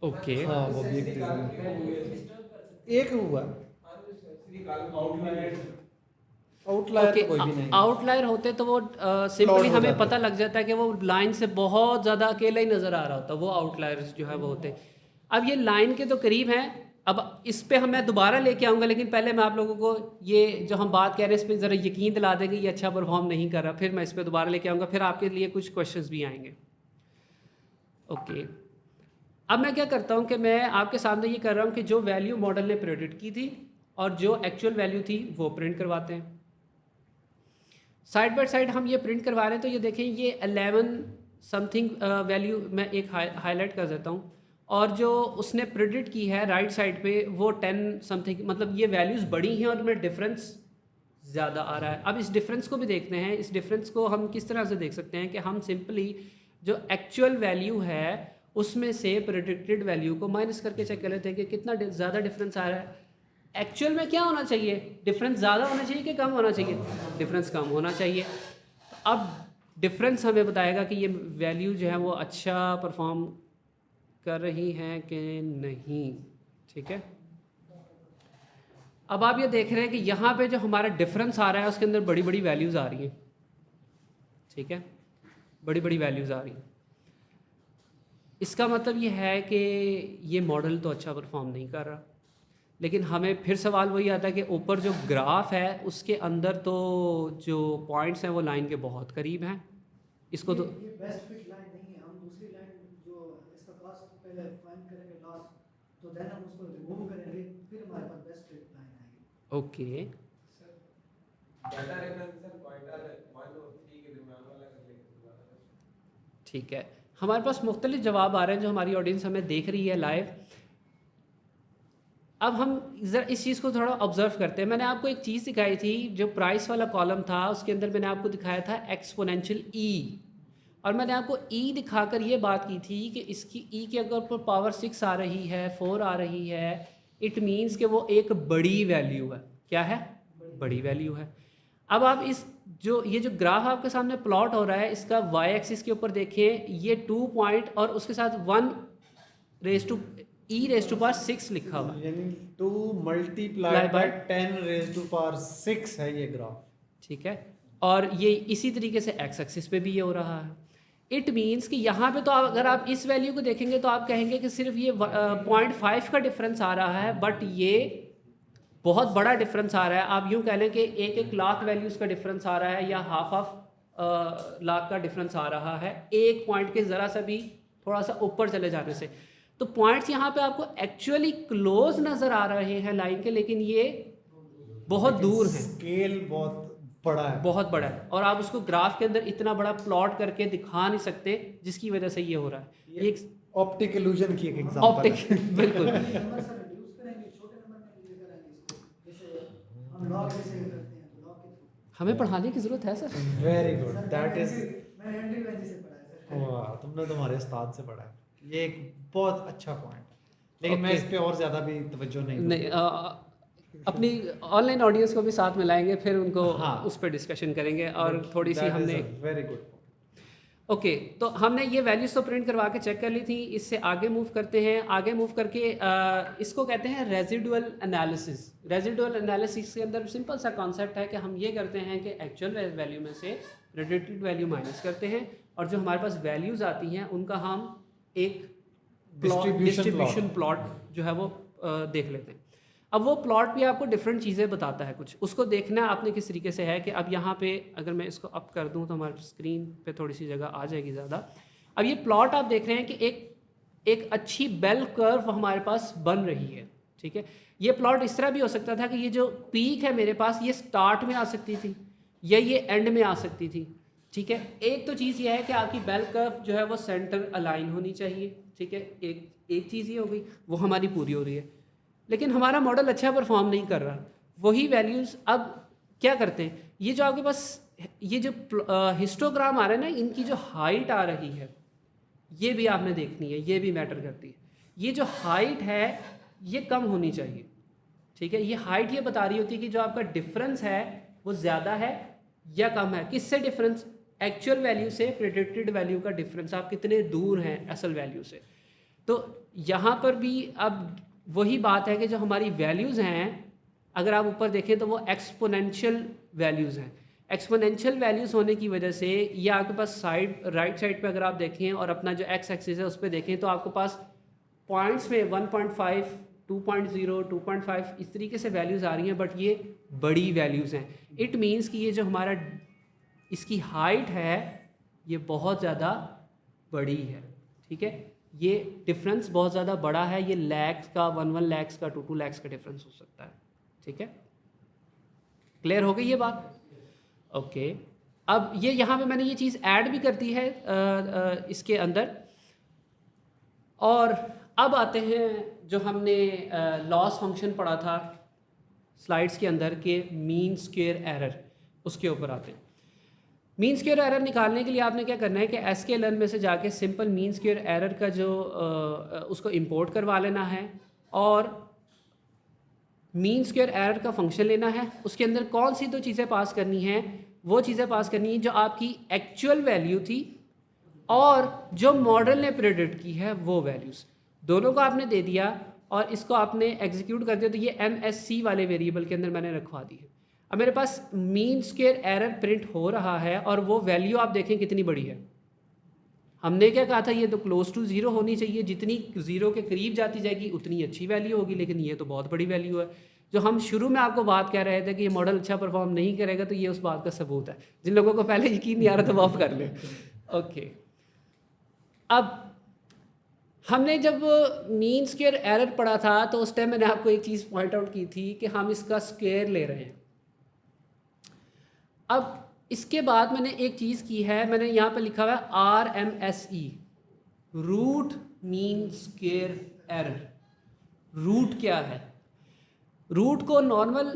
ओके, हाँ वो भी एक एक हुआ आउटलायर ओके, कोई भी नहीं। आउटलायर होते तो वो सिंपली हमें पता लग जाता है कि वो लाइन से बहुत ज़्यादा अकेला ही नज़र आ रहा होता, वो आउटलायर्स जो है वो होते। अब ये लाइन के तो करीब हैं, अब इस पे मैं दोबारा लेके आऊँगा, लेकिन पहले मैं आप लोगों को ये जो हम बात कह रहे हैं इस पर ज़रा यकीन दिला देंगे ये अच्छा परफॉर्म नहीं कर रहा, फिर मैं इस पर दोबारा लेके आऊँगा, फिर आपके लिए कुछ क्वेश्चंस भी आएंगे। ओके, अब मैं क्या करता हूँ कि मैं आपके सामने ये कर रहा हूँ कि जो वैल्यू मॉडल ने प्रेडिक्ट की थी और जो एक्चुअल वैल्यू थी वो प्रिंट करवाते हैं। साइड बाय साइड हम ये प्रिंट करवा रहे हैं, तो ये देखें ये 11 समथिंग वैल्यू मैं एक हाईलाइट कर देता हूँ और जो उसने प्रेडिक्ट की है राइट साइड पे वो 10 समथिंग, मतलब ये वैल्यूज़ बड़ी हैं और उनमें डिफरेंस ज़्यादा आ रहा है। अब इस डिफरेंस को भी देखते हैं। इस डिफरेंस को हम किस तरह से देख सकते हैं कि हम सिंपली जो एक्चुअल वैल्यू है उसमें से प्रेडिक्टेड वैल्यू को माइनस करके चेक कर लेते हैं कि कितना ज़्यादा डिफरेंस आ रहा है। एक्चुअल में क्या होना चाहिए, डिफरेंस ज़्यादा होना चाहिए कि कम होना चाहिए, डिफरेंस कम होना चाहिए। अब डिफरेंस हमें बताएगा कि ये वैल्यू जो है वो अच्छा परफॉर्म कर रही हैं कि नहीं, ठीक है। अब आप ये देख रहे हैं कि यहाँ पे जो हमारा डिफरेंस आ रहा है उसके अंदर बड़ी बड़ी वैल्यूज़ आ रही हैं, ठीक है, बड़ी बड़ी वैल्यूज़ आ रही हैं। इसका मतलब ये है कि ये मॉडल तो अच्छा परफॉर्म नहीं कर रहा। लेकिन हमें फिर सवाल वही आता है कि ऊपर जो ग्राफ है उसके अंदर तो जो पॉइंट्स हैं वो लाइन के बहुत करीब हैं, इसको तो ये बेस्ट फिट लाइन नहीं है। हम दूसरी लाइन जो इसका कॉस्ट पहले फाइंड करेंगे लॉस, तो देन हम उसको रिमूव करेंगे, फिर हमारे पास बेस्ट फिट लाइन आएगी। ओके। ठीक है, हमारे पास मुख्तलिफ जवाब आ रहे हैं जो हमारी ऑडियंस हमें देख रही है लाइव। अब हम ज़रा इस चीज़ को थोड़ा ऑब्जर्व करते हैं। मैंने आपको एक चीज़ दिखाई थी, जो प्राइस वाला कॉलम था उसके अंदर मैंने आपको दिखाया था एक्सपोनेंशियल ई, और मैंने आपको ई दिखाकर ये बात की थी कि इसकी ई के अगर ऊपर पावर 6 आ रही है, 4 आ रही है, इट मीन्स कि वो एक बड़ी वैल्यू है। क्या है? बड़ी वैल्यू है। अब आप ये जो ग्राफ आपके सामने प्लॉट हो रहा है, इसका वाई एक्सिस के ऊपर देखें, ये 2 पॉइंट और उसके साथ 1 raise to e raise to power 6 लिखा हुआ है, यानी 2 multiply by 10 raise to power 6 है ये ग्राफ, ठीक है। और ये इसी तरीके से एक्स एक्सिस पे भी ये हो रहा है। इट मीन्स कि यहाँ पे तो अगर आप इस वैल्यू को देखेंगे तो आप कहेंगे कि सिर्फ ये 0.5 का डिफरेंस आ रहा है, बट ये बहुत बड़ा डिफरेंस आ रहा है। आप यूँ कह लें कि 1 लाख वैल्यूज़ का डिफरेंस आ रहा है, या हाफ लाख का डिफरेंस आ रहा है एक पॉइंट के ज़रा सा भी थोड़ा सा ऊपर चले जाने से। तो पॉइंट्स यहाँ पे आपको एक्चुअली क्लोज नज़र आ रहे हैं लाइन के, लेकिन ये बहुत दूर हैं, स्केल बहुत बड़ा है, बहुत बड़ा है, और आप उसको ग्राफ के अंदर इतना बड़ा प्लॉट करके दिखा नहीं सकते, जिसकी वजह से ये हो रहा है। ये एक ऑप्टिक इल्यूजन की एक एग्जांपल ऑप्टिक बिल्कुल। नंबर सर रिड्यूस करेंगे, छोटे नंबर में ये करेंगे इसको, जैसे हम लॉग जैसे करते हैं तो लॉग के थ्रू। हमें पढ़ाने की ज़रूरत है sir. Very good, that is मैंने हेनरी वेंजी से पढ़ा है सर। वाह, तुमने तुम्हारे उस्ताद से पढ़ा है, ये एक बहुत अच्छा पॉइंट, लेकिन मैं Okay. इस पे और ज्यादा भी तवज्जो नहीं नहीं, अपनी ऑनलाइन ऑडियंस को भी साथ में लाएंगे, फिर उनको हाँ। उस पर डिस्कशन करेंगे। और थोड़ी सी हमने वेरी गुड। ओके, तो हमने ये वैल्यूज़ तो प्रिंट करवा के चेक कर ली थी। इससे आगे मूव करते हैं। आगे मूव करके इसको कहते हैं रेजिडुअल एनालिसिस। रेजिडुअल एनालिसिस के अंदर सिंपल सा कॉन्सेप्ट है कि हम ये करते हैं कि एक्चुअल वैल्यू में से प्रेडिक्टेड वैल्यू माइनस करते हैं, और जो हमारे पास वैल्यूज़ आती हैं उनका हम एक डिस्ट्रीब्यूशन प्लॉट जो है वो देख लेते हैं। अब वो प्लॉट भी आपको डिफरेंट चीज़ें बताता है कुछ, उसको देखना आपने किस तरीके से है कि अब यहाँ पे अगर मैं इसको अप कर दूँ तो हमारे स्क्रीन पे थोड़ी सी जगह आ जाएगी ज़्यादा। अब ये प्लॉट आप देख रहे हैं कि एक अच्छी बेल कर्व हमारे पास बन रही है, ठीक है। ये प्लॉट इस तरह भी हो सकता था कि ये जो पीक है मेरे पास, ये स्टार्ट में आ सकती थी या ये एंड में आ सकती थी, ठीक है। एक तो चीज़ ये है कि आपकी बेल कर्व जो है वो सेंटर अलाइन होनी चाहिए, ठीक है। एक चीज़ ये हो गई, वो हमारी पूरी हो रही है। लेकिन हमारा मॉडल अच्छा परफॉर्म नहीं कर रहा। वही वैल्यूज़ अब क्या करते हैं, ये जो आपके पास ये जो हिस्टोग्राम आ रहा है ना, इनकी जो हाइट आ रही है ये भी आपने देखनी है, ये भी मैटर करती है। ये जो हाइट है ये कम होनी चाहिए, ठीक है। ये हाइट ये बता रही होती है कि जो आपका डिफरेंस है वो ज़्यादा है या कम है। किससे डिफरेंस? एक्चुअल वैल्यू से प्रेडिक्टेड वैल्यू का डिफरेंस, आप कितने दूर हैं असल वैल्यू से। तो यहाँ पर भी अब वही बात है कि जो हमारी वैल्यूज़ हैं, अगर आप ऊपर देखें तो वो एक्सपोनेंशियल वैल्यूज़ हैं। एक्सपोनेंशियल वैल्यूज़ होने की वजह से ये आपके पास राइट साइड पे अगर आप देखें और अपना जो एक्स एक्सिस है उस पर देखें तो आपके पास पॉइंट्स में 1.5, 2.0, 2.5 इस तरीके से वैल्यूज़ आ रही हैं, बट ये बड़ी वैल्यूज़ हैं। इट मीन्स कि ये जो हमारा इसकी हाइट है ये बहुत ज़्यादा बड़ी है, ठीक है। ये डिफरेंस बहुत ज़्यादा बड़ा है, ये लैक्स का 1 लैक्स का 2 लैक्स का डिफरेंस हो सकता है, ठीक है। क्लियर हो गई ये बात? ओके। अब ये यहाँ पे मैंने ये चीज़ ऐड भी कर दी है इसके अंदर। और अब आते हैं जो हमने लॉस फंक्शन पढ़ा था स्लाइड्स के अंदर के मीन स्क्वायर एरर, उसके ऊपर आते हैं। मीन स्क्वायर एरर निकालने के लिए आपने क्या करना है कि sklearn में से जाके सिंपल मीन स्क्वायर एरर का जो उसको इंपोर्ट करवा लेना है, और मीन स्क्वायर एरर का फंक्शन लेना है, उसके अंदर कौन सी दो चीज़ें पास करनी हैं, वो चीज़ें पास करनी है जो आपकी एक्चुअल वैल्यू थी और जो मॉडल ने प्रेडिक्ट की है वो वैल्यूज़, दोनों को आपने दे दिया और इसको आपने एग्जीक्यूट कर दिया। तो ये MSC वाले वेरिएबल के अंदर मैंने रखवा दी है। अब मेरे पास मीन स्क्वायर एरर प्रिंट हो रहा है और वो वैल्यू आप देखें कितनी बड़ी है। हमने क्या कहा था, ये तो क्लोज टू ज़ीरो होनी चाहिए, जितनी ज़ीरो के करीब जाती जाएगी उतनी अच्छी वैल्यू होगी, लेकिन ये तो बहुत बड़ी वैल्यू है। जो हम शुरू में आपको बात कह रहे थे कि ये मॉडल अच्छा परफॉर्म नहीं करेगा, तो ये उस बात का सबूत है। जिन लोगों को पहले यकीन नहीं आ रहा था वो ऑफ कर लें। ओके, अब हमने जब मीन स्क्वायर एरर पढ़ा था तो उस टाइम मैंने आपको एक चीज़ पॉइंट आउट की थी कि हम इसका स्क्वायर ले रहे हैं। अब इसके बाद मैंने एक चीज़ की है, मैंने यहाँ पे लिखा हुआ है RMSE, root mean square error. Root क्या है? रूट को नॉर्मल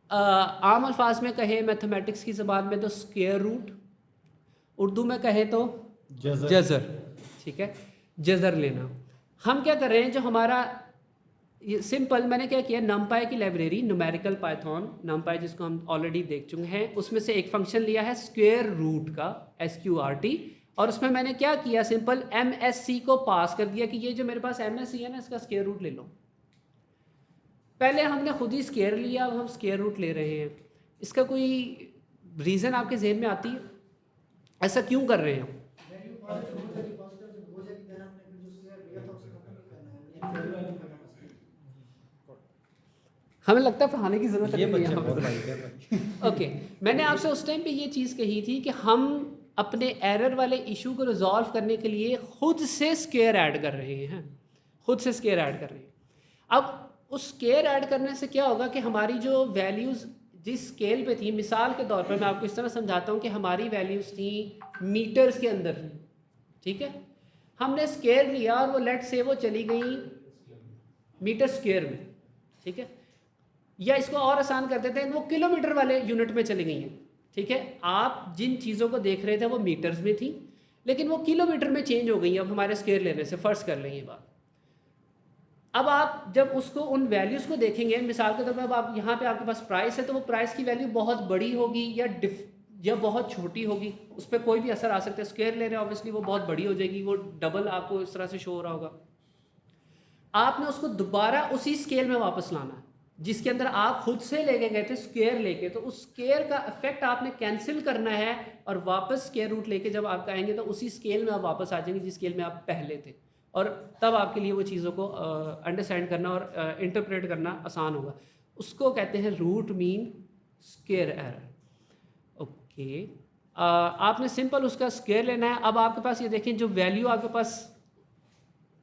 आम अल्फाज में कहे मैथमेटिक्स की ज़बान में तो स्क्वायर रूट, उर्दू में कहे तो जज़र। ठीक है, जज़र लेना। हम क्या कर रहे हैं, जो हमारा ये सिंपल, मैंने क्या किया, नमपाई की लाइब्रेरी न्यूमेरिकल पाइथन नमपाई जिसको हम ऑलरेडी देख चुके हैं, उसमें से एक फंक्शन लिया है स्क्वायर रूट का SQRT, और उसमें मैंने क्या किया, सिंपल MSC को पास कर दिया कि ये जो मेरे पास MSC है ना, इसका स्क्वायर रूट ले लो। पहले हमने खुद ही स्क्वायर लिया, अब हम स्क्वायर रूट ले रहे हैं। इसका कोई रीज़न आपके जहन में आती है, ऐसा क्यों कर रहे हैं? हमें लगता है पढ़ाने की ज़रूरत नहीं है। ओके, मैंने आपसे उस टाइम पे ये चीज़ कही थी कि हम अपने एरर वाले इशू को रिजॉल्व करने के लिए खुद से स्क्वायर ऐड कर रहे हैं, खुद से स्क्वायर ऐड कर रहे हैं। अब उस स्क्वायर ऐड करने से क्या होगा कि हमारी जो वैल्यूज़ जिस स्केल पे थी, मिसाल के तौर पर मैं आपको इस तरह समझाता हूँ कि हमारी वैल्यूज़ थी मीटर्स के अंदर, ठीक है, हमने स्क्वायर लिया और वो लेट से वो चली गई मीटर स्क्वायर में, ठीक है, या इसको और आसान कर देते हैं, वो किलोमीटर वाले यूनिट में चली गई हैं। ठीक है, आप जिन चीज़ों को देख रहे थे वो मीटर्स में थी, लेकिन वो किलोमीटर में चेंज हो गई अब हमारे स्क्वायर लेने से, फर्ज कर लें ये बात। अब आप जब उसको उन वैल्यूज़ को देखेंगे, मिसाल के तौर पर अब आप यहाँ पे आपके पास प्राइस है, तो वो प्राइस की वैल्यू बहुत बड़ी होगी या बहुत छोटी होगी, उस पर कोई भी असर आ सकता है। स्क्वायर ले रहे हैं ऑब्वियसली वो बहुत बड़ी हो जाएगी, वो डबल आपको इस तरह से शो हो रहा होगा। आपने उसको दोबारा उसी स्केल में वापस लाना है जिसके अंदर आप खुद से लेके गए थे स्क्वायर लेके, तो उस स्क्वायर का इफेक्ट आपने कैंसिल करना है और वापस स्क्वायर रूट लेके जब आप आएंगे तो उसी स्केल में आप वापस आ जाएंगे जिस स्केल में आप पहले थे, और तब आपके लिए वो चीज़ों को अंडरस्टैंड करना और इंटरप्रेट करना आसान होगा। उसको कहते हैं root mean square error. Okay, आपने सिंपल उसका स्क्वायर लेना है। अब आपके पास ये देखें, जो वैल्यू आपके पास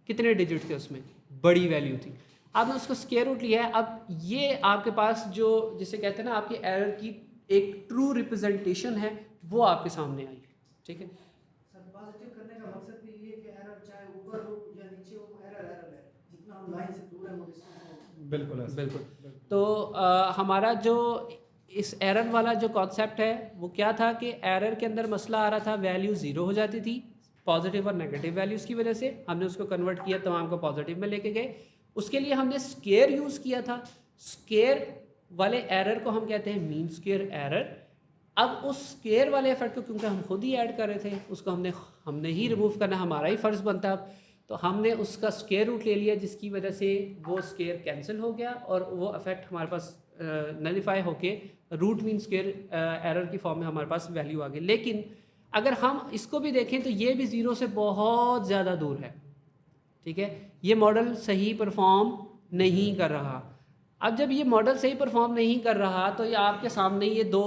कितने डिजिट थे, उसमें बड़ी वैल्यू थी, आपने उसको स्क्वायर रूट लिया है। अब ये आपके पास जो जिसे कहते हैं ना आपकी एरर की एक ट्रू रिप्रेजेंटेशन है, वो आपके सामने आई। ठीक है, सर पॉजिटिव करने का मकसद भी ये है कि एरर चाहे ऊपर हो या नीचे हो, एरर एरर है, जितना हम लाइन से दूर है वो डिस्टेंस। बिल्कुल बिल्कुल। तो हमारा जो इस एरर वाला जो कॉन्सेप्ट है वो क्या था कि एरर के अंदर मसला आ रहा था, वैल्यू ज़ीरो हो जाती थी पॉजिटिव और नेगेटिव वैल्यूज़ की वजह से। हमने उसको कन्वर्ट किया, तमाम को पॉजिटिव में लेके गए। उसके लिए हमने स्क्वायर यूज़ किया था। स्क्वायर वाले एरर को हम कहते हैं मीन स्क्वायर एरर। अब उस स्क्वायर वाले इफेक्ट को क्योंकि हम खुद ही ऐड कर रहे थे, उसको हमने ही रिमूव करना, हमारा ही फ़र्ज़ बनता। अब तो हमने उसका स्क्वायर रूट ले लिया, जिसकी वजह से वो स्क्वायर कैंसिल हो गया और वो इफेक्ट हमारे पास नलीफाई होके रूट मीन स्क्वायर एरर की फॉर्म में हमारे पास वैल्यू आ गई। लेकिन अगर हम इसको भी देखें तो ये भी ज़ीरो से बहुत ज़्यादा दूर है। ठीक है, ये मॉडल सही परफॉर्म नहीं कर रहा। अब जब ये मॉडल सही परफॉर्म नहीं कर रहा तो ये आपके सामने ये दो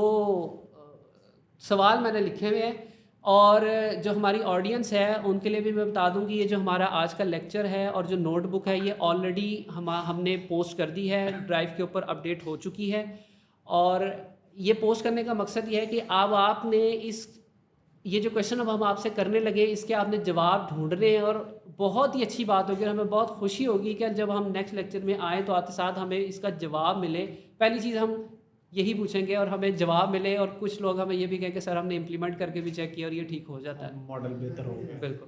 सवाल मैंने लिखे हुए हैं, और जो हमारी ऑडियंस है उनके लिए भी मैं बता दूं कि ये जो हमारा आज का लेक्चर है और जो नोटबुक है ये ऑलरेडी हमने पोस्ट कर दी है, ड्राइव के ऊपर अपडेट हो चुकी है। और ये पोस्ट करने का मकसद ये है कि अब आपने ये जो क्वेश्चन अब हम आपसे करने लगे इसके आपने जवाब ढूंढने हैं, और बहुत ही अच्छी बात होगी और हमें बहुत खुशी होगी कि जब हम नेक्स्ट लेक्चर में आएँ तो आते साथ हमें इसका जवाब मिले। पहली चीज़ हम यही पूछेंगे और हमें जवाब मिले, और कुछ लोग हमें ये भी कहें कि सर हमने इम्प्लीमेंट करके भी चेक किया और ये ठीक हो जाता है, मॉडल बेहतर हो। बिल्कुल।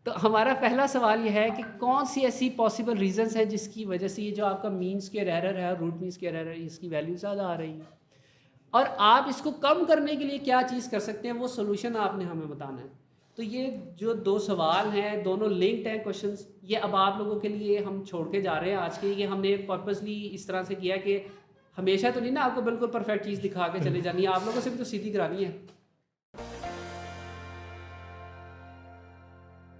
तो हमारा पहला सवाल ये है कि कौन सी ऐसी पॉसिबल रीजंस हैं जिसकी वजह से ये जो आपका मीन स्क्वायर एरर है, रूट मीन स्क्वायर एरर है, इसकी वैल्यू ज़्यादा आ रही है, और आप इसको कम करने के लिए क्या चीज़ कर सकते हैं, वो सोल्यूशन आपने हमें बताना है। तो ये जो 2 सवाल हैं दोनों लिंक्ड हैं क्वेश्चंस, ये अब आप लोगों के लिए हम छोड़ के जा रहे हैं आज के। ये हमने पर्पसली इस तरह से किया कि हमेशा तो नहीं ना आपको बिल्कुल परफेक्ट चीज़ दिखा के चले जानी है, आप लोगों से भी तो सीधी करानी है।